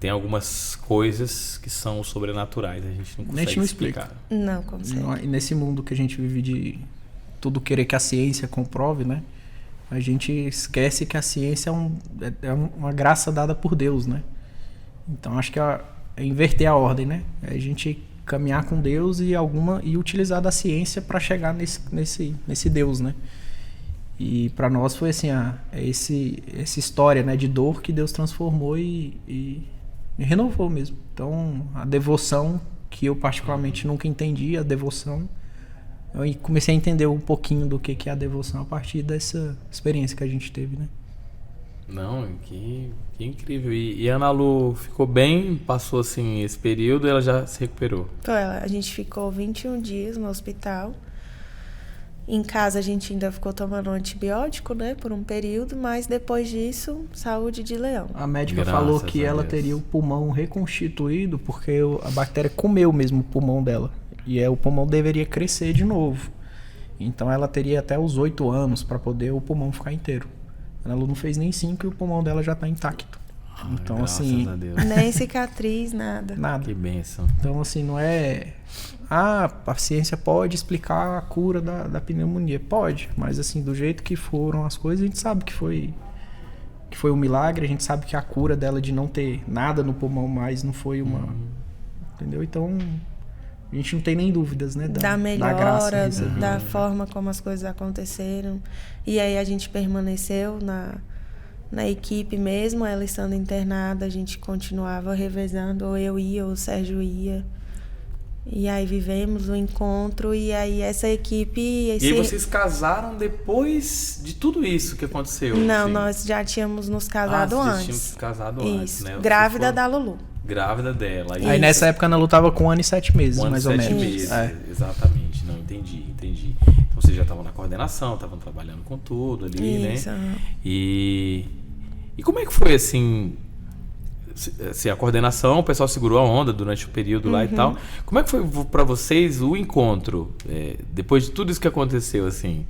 Tem algumas coisas que são sobrenaturais, a gente não consegue explicar. Não consegue. E nesse mundo que a gente vive de tudo querer que a ciência comprove, né? A gente esquece que a ciência é uma graça dada por Deus, né? Então acho que é inverter a ordem, né? A gente caminhar com Deus e utilizar da ciência para chegar nesse Deus, né? E para nós foi assim, essa história, né, de dor que Deus transformou e renovou mesmo. Então, a devoção, que eu particularmente nunca entendi, a devoção, eu comecei a entender um pouquinho do que é a devoção a partir dessa experiência que a gente teve, né? Não, que incrível. E a Ana Lu ficou bem, passou assim esse período e ela já se recuperou? A gente ficou 21 dias no hospital. Em casa a gente ainda ficou tomando antibiótico, né, por um período, mas depois disso, saúde de leão. A médica falou que ela teria o pulmão reconstituído porque a bactéria comeu mesmo o pulmão dela. E o pulmão deveria crescer de novo. Então ela teria até os 8 anos para poder o pulmão ficar inteiro. Ela não fez nem 5 e o pulmão dela já está intacto. Então, assim, nem cicatriz, nada. Que bênção. Então, assim, não é... a ciência pode explicar a cura da pneumonia. Pode, mas assim, do jeito que foram as coisas, a gente sabe que foi um milagre. A gente sabe que a cura dela de não ter nada no pulmão mais não foi uma... Entendeu? Então, a gente não tem nem dúvidas, né? Da melhora, da forma como as coisas aconteceram. E aí a gente permaneceu na equipe mesmo, ela estando internada, a gente continuava revezando, ou eu ia, ou o Sérgio ia. E aí vivemos o encontro, e aí essa equipe... E aí vocês casaram depois de tudo isso que aconteceu? Não, nós já tínhamos nos casado antes. Vocês tinham casado antes, né? Grávida da Lulu. Grávida dela. Aí nessa época a Ana Lu tava com 1 ano e 7 meses, mais ou menos. 1 ano e 7 meses, exatamente. Não, entendi. Então vocês já estavam na coordenação, estavam trabalhando com tudo ali, isso, né? E como é que foi, assim, a coordenação, o pessoal segurou a onda durante o período lá e tal. Como é que foi para vocês o encontro? Depois de tudo isso que aconteceu, assim,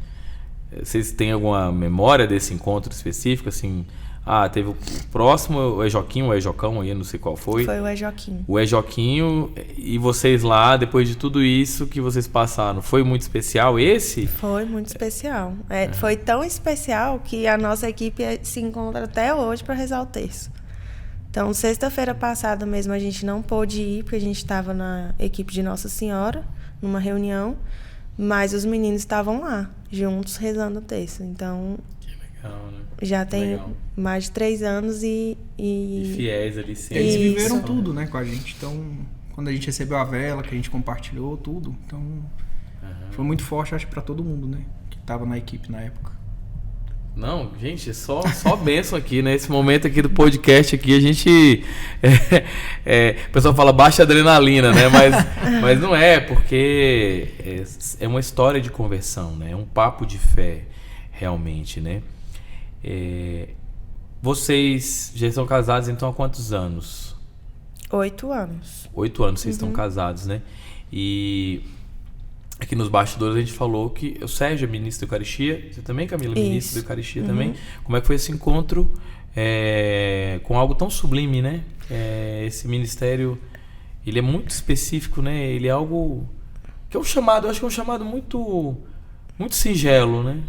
vocês têm alguma memória desse encontro específico, assim... teve o próximo, o Ejoquinho, o Ejocão aí, não sei qual foi. Foi o Ejoquinho. O Ejoquinho, e vocês lá, depois de tudo isso que vocês passaram, foi muito especial esse? Foi muito especial. Foi tão especial que a nossa equipe se encontra até hoje para rezar o terço. Então, sexta-feira passada mesmo a gente não pôde ir, porque a gente estava na equipe de Nossa Senhora, numa reunião, mas os meninos estavam lá, juntos, rezando o terço. Então... Legal, né? Já tem mais de 3 anos e fiéis ali sempre. Eles viveram tudo, né, com a gente. Então, quando a gente recebeu a vela, que a gente compartilhou tudo, então foi muito forte, acho, para todo mundo, né, que tava na equipe na época. Não, gente, só bênção aqui, né? Esse momento aqui do podcast aqui, a gente... o pessoal fala baixa adrenalina, né? Mas não é, porque é uma história de conversão, né? É um papo de fé, realmente, né? Vocês já estão casados, então, há quantos anos? 8 anos. 8 anos vocês estão casados, né? E... aqui nos bastidores a gente falou que o Sérgio é ministro da Eucaristia, você também, Camila, ministro da Eucaristia também. Como é que foi esse encontro com algo tão sublime, né? Esse ministério, ele é muito específico, né? Ele é algo que é um chamado, eu acho que é um chamado muito, muito singelo, né?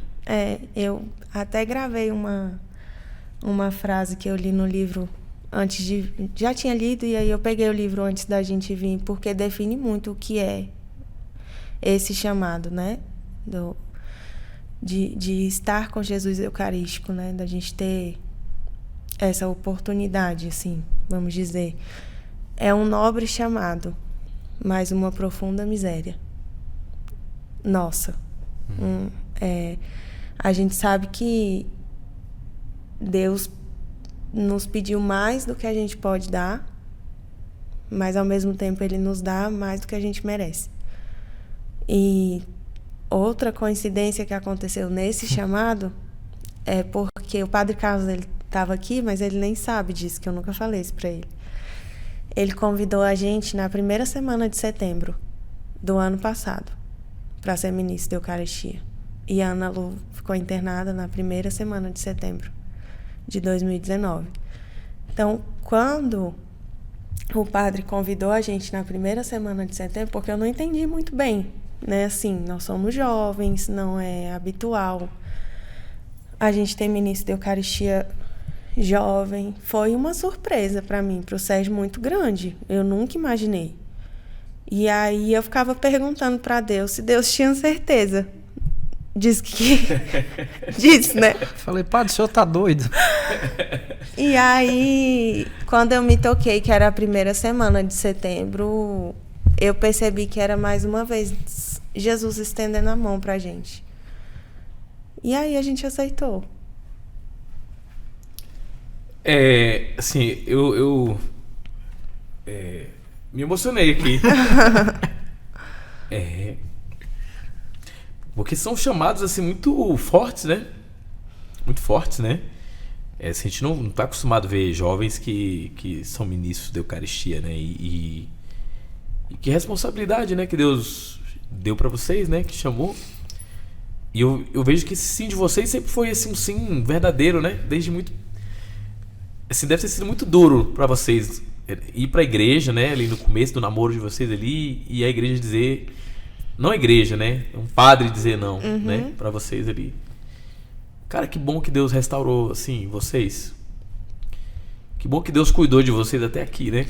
Eu até gravei uma frase que eu li no livro antes de... Já tinha lido e aí eu peguei o livro antes da gente vir, porque define muito o que é esse chamado, né? De estar com Jesus Eucarístico, né? Da gente ter essa oportunidade, assim, vamos dizer. É um nobre chamado, mas uma profunda miséria. Nossa. A gente sabe que Deus nos pediu mais do que a gente pode dar, mas ao mesmo tempo Ele nos dá mais do que a gente merece. E outra coincidência que aconteceu nesse chamado é porque o Padre Carlos, ele estava aqui, mas ele nem sabe disso, que eu nunca falei isso para ele. Ele convidou a gente na primeira semana de setembro do ano passado para ser ministro da Eucaristia. E a Ana Lu ficou internada na primeira semana de setembro de 2019. Então, quando o padre convidou a gente na primeira semana de setembro, porque eu não entendi muito bem, né? Assim, nós somos jovens, não é habitual. A gente tem ministro da Eucaristia jovem. Foi uma surpresa para mim, para o Sérgio, muito grande. Eu nunca imaginei. E aí eu ficava perguntando para Deus se Deus tinha certeza Diz que... Disse, né? Falei, padre, o senhor tá doido? E aí, quando eu me toquei, que era a primeira semana de setembro, eu percebi que era mais uma vez Jesus estendendo a mão pra gente. E aí a gente aceitou. Assim, eu me emocionei aqui. Porque são chamados assim muito fortes, né? Muito fortes, né? Assim, a gente não tá acostumado a ver jovens que são ministros da Eucaristia, né? E que responsabilidade, né? Que Deus deu para vocês, né? Que chamou. E eu vejo que esse sim de vocês sempre foi assim, um sim verdadeiro, né? Desde muito... Assim, deve ter sido muito duro para vocês ir para a igreja, né? Ali no começo do namoro de vocês ali, e a igreja dizer... Não a igreja, né? Um padre dizer não, né? Para vocês ali. Cara, que bom que Deus restaurou, assim, vocês. Que bom que Deus cuidou de vocês até aqui, né?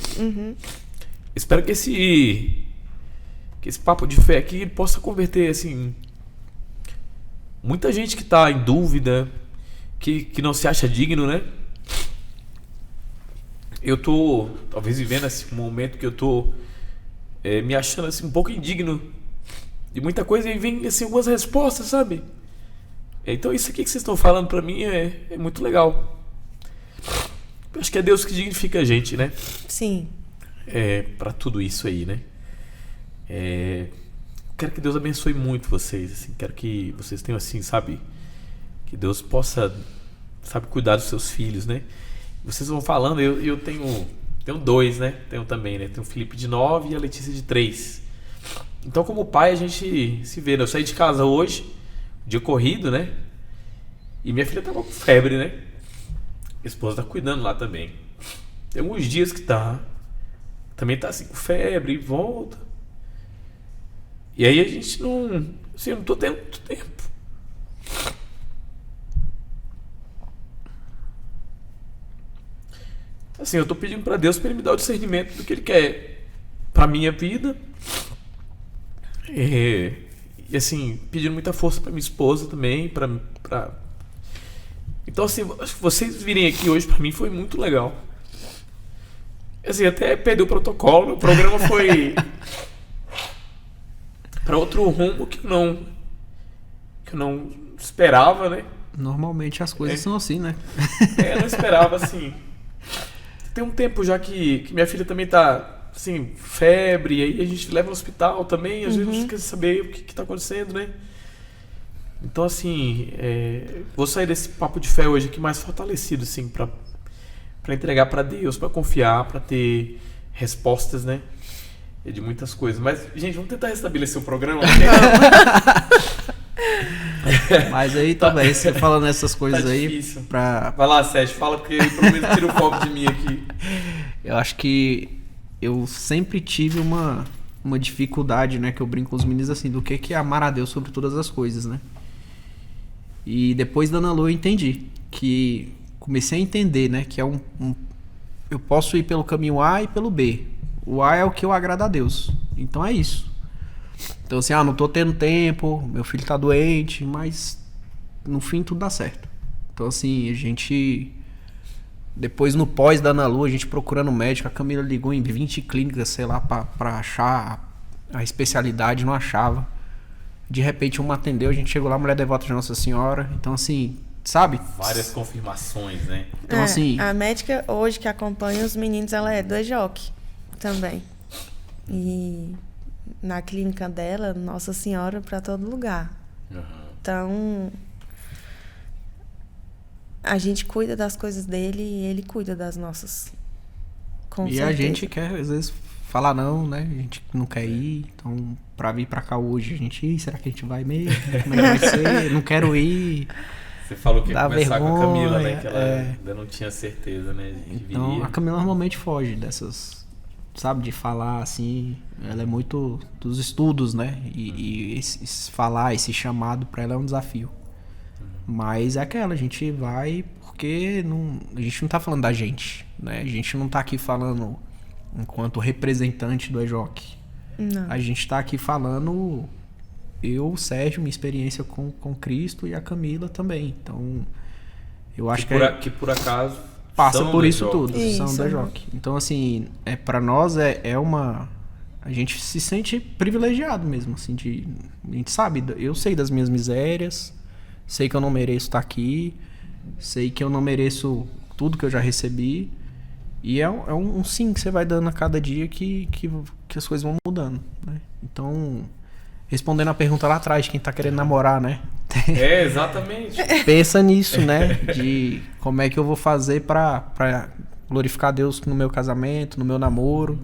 Espero que esse papo de fé aqui possa converter, assim... Muita gente que tá em dúvida, que não se acha digno, né? Eu tô, talvez, vivendo esse momento que eu tô me achando assim, um pouco indigno de muita coisa, e vem assim, algumas respostas, sabe? Então isso aqui que vocês estão falando pra mim é muito legal. Eu acho que é Deus que dignifica a gente, né? Sim. Pra tudo isso aí, né? Quero que Deus abençoe muito vocês, assim. Quero que vocês tenham, assim, sabe? Que Deus possa, sabe, cuidar dos seus filhos, né? Vocês vão falando, eu tenho 2, né? Tenho também, né? Tenho o Felipe de 9 e a Letícia de 3. Então, como pai, a gente se vê, né? Eu saí de casa hoje, dia corrido, né? E minha filha tava com febre, né? Minha esposa tá cuidando lá também. Tem alguns dias que também tá assim com febre e volta. E aí a gente não... Assim, eu não tô tendo muito tempo. Assim, eu tô pedindo pra Deus pra Ele me dar o discernimento do que Ele quer pra minha vida. E assim, pedindo muita força pra minha esposa também, Então, assim, vocês virem aqui hoje pra mim foi muito legal. Assim, até perdeu o protocolo, o programa foi pra outro rumo que eu não esperava, né? Normalmente as coisas são assim, né? Eu não esperava, assim. Tem um tempo já que minha filha também tá, assim, febre, e aí a gente leva no hospital também, às vezes a gente quer saber o que tá acontecendo, né? Então, assim, vou sair desse papo de fé hoje aqui mais fortalecido, assim, pra entregar pra Deus, pra confiar, pra ter respostas, né? De muitas coisas. Mas, gente, vamos tentar restabelecer o programa. Mas aí também, você falando essas coisas tá aí difícil. Pra... Vai lá, Sérgio, fala, porque pelo menos tira o foco de mim aqui. Eu acho que eu sempre tive uma dificuldade, né? Que eu brinco com os meninos assim, do que é amar a Deus sobre todas as coisas, né? E depois da Ana Lu eu entendi. Que comecei a entender, né? Que eu posso ir pelo caminho A e pelo B. O A é o que eu agrado a Deus. Então é isso. Então assim, não tô tendo tempo, meu filho tá doente, mas no fim tudo dá certo. Então assim, a gente... Depois no pós da Ana Lu, a gente procurando médico, a Camila ligou em 20 clínicas, sei lá, pra achar a especialidade, não achava. De repente uma atendeu, a gente chegou lá, mulher devota de Nossa Senhora. Então assim, sabe? Várias confirmações, né? Então assim... A médica hoje que acompanha os meninos, ela é do EJOC também. E na clínica dela, Nossa Senhora pra todo lugar. Então... A gente cuida das coisas dele e ele cuida das nossas. Com certeza. A gente quer, às vezes, falar não, né? A gente não quer ir. Então, pra vir pra cá hoje, a gente... Será que a gente vai mesmo? Como é que vai ser? Não quero ir. Você falou que ia Dá começar vergonha, com a Camila, né? Que ela ainda não tinha certeza, né? Então, viria. a Camila normalmente foge dessas... Sabe? De falar, assim... Ela é muito dos estudos, né? E esse falar, esse chamado pra ela é um desafio. Mas é aquela, a gente vai porque a gente não tá falando da gente, né? A gente não tá aqui falando enquanto representante do EJOC. Não. A gente tá aqui falando o Sérgio, minha experiência com Cristo, e a Camila também. Então, eu acho que por acaso passa por isso tudo, isso, são da Jockey. Então, assim, para nós é uma... A gente se sente privilegiado mesmo, assim, a gente sabe, eu sei das minhas misérias, sei que eu não mereço estar aqui, sei que eu não mereço tudo que eu já recebi, e é um sim que você vai dando a cada dia que as coisas vão mudando, né? Então, respondendo a pergunta lá atrás, de quem tá querendo namorar, né? Exatamente. Pensa nisso, né? De como é que eu vou fazer pra glorificar Deus no meu casamento, no meu namoro.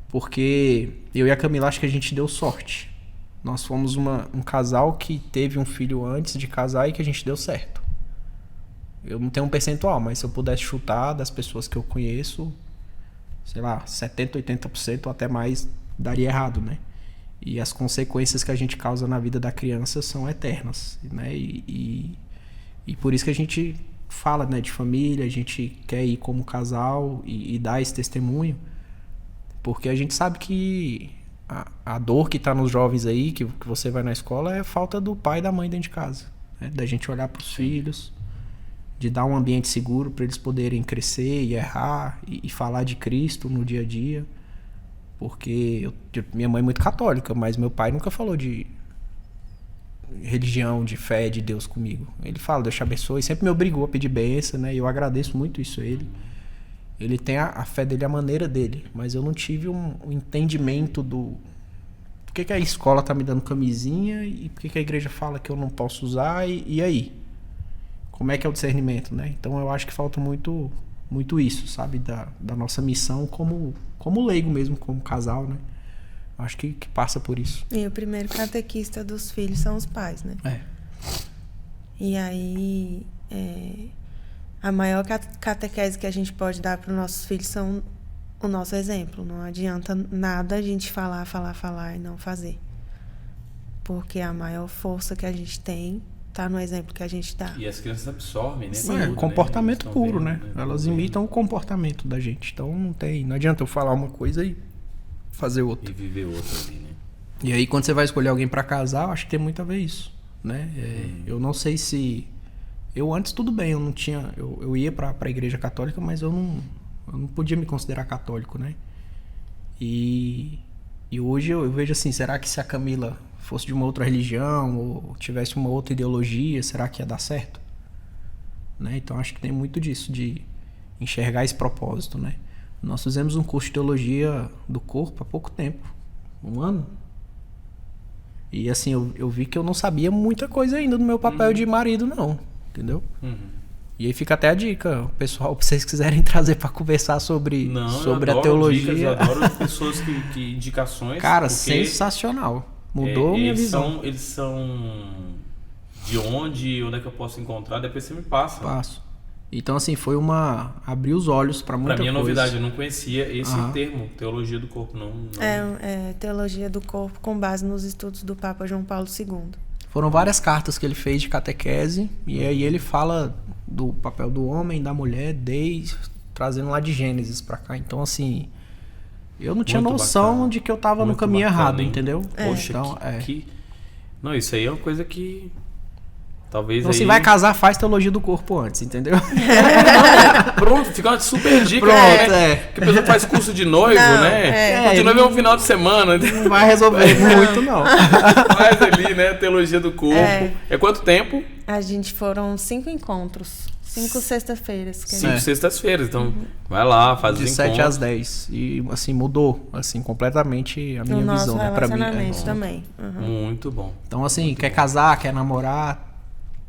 Porque eu e a Camila, acho que a gente deu sorte. Nós fomos um casal que teve um filho antes de casar e que a gente deu certo. Eu não tenho um percentual, mas se eu pudesse chutar das pessoas que eu conheço, sei lá, 70%, 80% ou até mais daria errado, né? E as consequências que a gente causa na vida da criança são eternas, né? E por isso que a gente fala, né, de família, a gente quer ir como casal e dar esse testemunho. Porque a gente sabe que a dor que está nos jovens aí, que você vai na escola, é falta do pai e da mãe dentro de casa. Né? Da gente olhar para os filhos, de dar um ambiente seguro para eles poderem crescer e errar e falar de Cristo no dia a dia. Porque minha mãe é muito católica, mas meu pai nunca falou de religião, de fé, de Deus comigo. Ele fala, Deus te abençoe, sempre me obrigou a pedir bênção, né? E eu agradeço muito isso a ele. Ele tem a fé dele, a maneira dele, mas eu não tive um entendimento do por que a escola tá me dando camisinha e por que a igreja fala que eu não posso usar e aí? Como é que é o discernimento, né? Então eu acho que falta muito isso, sabe? Da nossa missão como leigo mesmo, como casal, né? Acho que passa por isso. E o primeiro catequista dos filhos são os pais, né? E aí... A maior catequese que a gente pode dar para os nossos filhos são o nosso exemplo. Não adianta nada a gente falar e não fazer. Porque a maior força que a gente tem está no exemplo que a gente dá. E as crianças absorvem, né? Comportamento puro, né? Elas imitam o comportamento da gente. Então não adianta eu falar uma coisa e fazer outra. E viver outra ali, né? E aí quando você vai escolher alguém para casar, eu acho que tem muito a ver isso, né? Eu não sei se... Eu antes tudo bem, eu não tinha... Eu ia pra igreja católica, mas eu não podia me considerar católico, né? E hoje eu vejo assim, será que se a Camila fosse de uma outra religião ou tivesse uma outra ideologia, será que ia dar certo? Né? Então acho que tem muito disso, de enxergar esse propósito, né? Nós fizemos um curso de teologia do corpo há pouco tempo, 1 ano. E assim, eu vi que eu não sabia muita coisa ainda do meu papel de marido, não. Entendeu? E aí fica até a dica, pessoal, pra vocês quiserem trazer pra conversar sobre a teologia. Eu adoro pessoas que indicações. Cara, sensacional. Mudou minha visão. Eles são de onde é que eu posso encontrar? Depois você me passa. Passo. Então, assim, foi abrir os olhos pra muita coisa. Pra mim é novidade, eu não conhecia esse termo, teologia do corpo. Não. É teologia do corpo com base nos estudos do Papa João Paulo II. Foram várias cartas que ele fez de catequese, e aí ele fala do papel do homem, da mulher, trazendo lá de Gênesis pra cá. Então, assim, eu não tinha noção de que eu tava no caminho errado, entendeu? Poxa, então, Não, isso aí é uma coisa que... Talvez então, se vai casar, faz teologia do corpo antes, entendeu? Pronto, fica uma super dica. Que a pessoa faz curso de noivo, né? Curso de noivo é um final de semana. Não vai resolver muito, não. Faz ali, né? Teologia do corpo. É quanto tempo? A gente foram 5 encontros. 5 sextas-feiras. 5 sextas-feiras. Então, vai lá, faz os encontros. De 7 às 10. E, assim, mudou, assim, completamente a minha visão, né? Pra mim. Também. Muito bom. Então, assim, quer casar, quer namorar...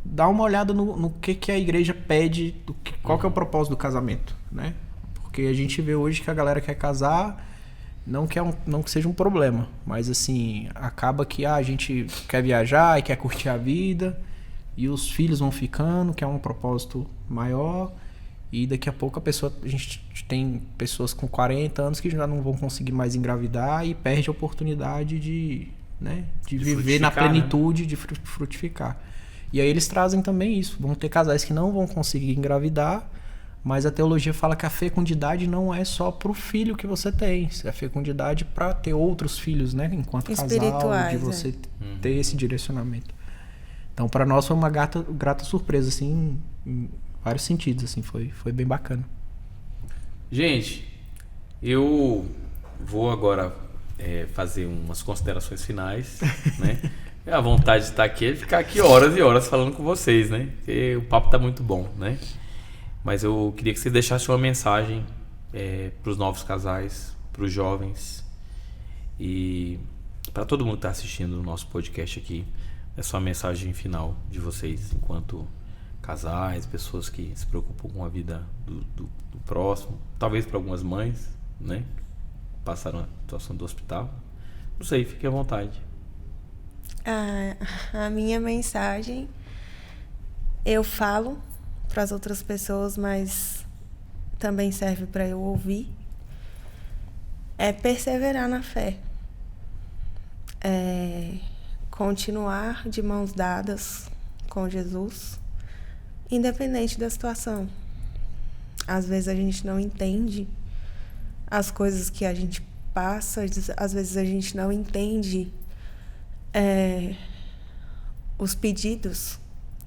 Dá uma olhada no que a igreja pede, qual que é o propósito do casamento, né? Porque a gente vê hoje que a galera quer casar, não que seja um problema, mas assim, acaba que a gente quer viajar e quer curtir a vida, e os filhos vão ficando, que é um propósito maior, e daqui a pouco a gente tem pessoas com 40 anos que já não vão conseguir mais engravidar e perde a oportunidade de viver na plenitude, de frutificar. E aí eles trazem também isso. Vão ter casais que não vão conseguir engravidar, Mas a teologia fala que a fecundidade não é só pro filho que você tem. É a fecundidade para ter outros filhos, né? Enquanto casal, de você ter esse direcionamento. Então, para nós foi uma grata surpresa, assim, em vários sentidos, assim, foi bem bacana. Gente, eu vou agora fazer umas considerações finais, né? A vontade de estar aqui é ficar aqui horas e horas falando com vocês, né? Porque o papo tá muito bom, né? Mas eu queria que você deixasse uma mensagem para os novos casais, para os jovens e para todo mundo que está assistindo o nosso podcast aqui. Essa é uma mensagem final de vocês enquanto casais, pessoas que se preocupam com a vida do próximo, talvez para algumas mães, né? Passaram a situação do hospital. Não sei, fique à vontade. A minha mensagem, eu falo para as outras pessoas, mas também serve para eu ouvir, é perseverar na fé. Continuar de mãos dadas com Jesus, independente da situação. Às vezes a gente não entende as coisas que a gente passa, às vezes a gente não entende os pedidos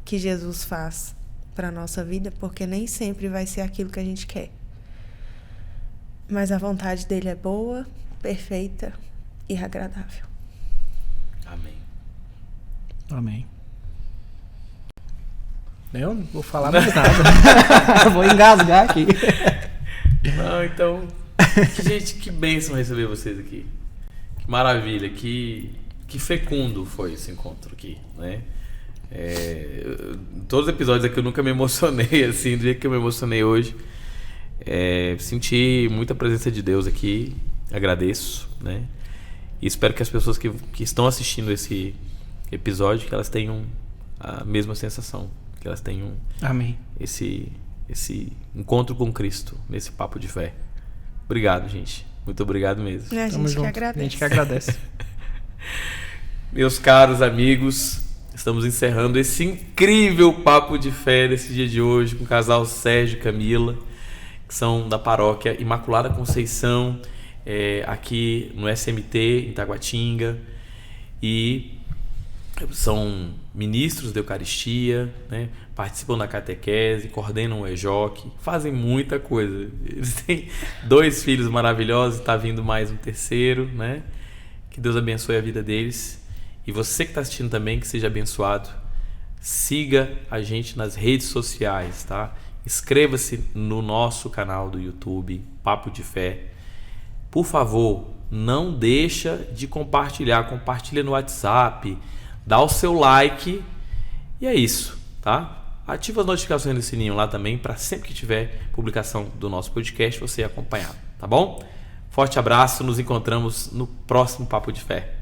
que Jesus faz para a nossa vida, porque nem sempre vai ser aquilo que a gente quer. Mas a vontade dele é boa, perfeita e agradável. Amém. Amém. Eu não vou falar mais nada. Vou engasgar aqui. Não, então, gente, que bênção receber vocês aqui. Que maravilha, que fecundo foi esse encontro aqui, né? Todos os episódios aqui eu nunca me emocionei assim, do jeito que eu me emocionei hoje. Senti muita presença de Deus aqui, agradeço, né? E espero que as pessoas que estão assistindo esse episódio, que elas tenham a mesma sensação, que elas tenham Amém. esse encontro com Cristo, nesse papo de fé. Obrigado, gente. Muito obrigado mesmo. A gente que agradece. A gente que agradece. Meus caros amigos, estamos encerrando esse incrível papo de fé desse dia de hoje com o casal Sérgio e Camila, que são da paróquia Imaculada Conceição, aqui no SMT, em Taguatinga, e são ministros da Eucaristia, né? Participam da catequese, coordenam o EJOC, fazem muita coisa. Eles têm 2 filhos maravilhosos, está vindo mais um terceiro, né? Que Deus abençoe a vida deles. E você que está assistindo também, que seja abençoado. Siga a gente nas redes sociais, tá? Inscreva-se no nosso canal do YouTube, Papo de Fé. Por favor, não deixa de compartilhar. Compartilha no WhatsApp, dá o seu like. E é isso, tá? Ativa as notificações do sininho lá também, para sempre que tiver publicação do nosso podcast, você acompanhar, tá bom? Forte abraço, nos encontramos no próximo Papo de Fé.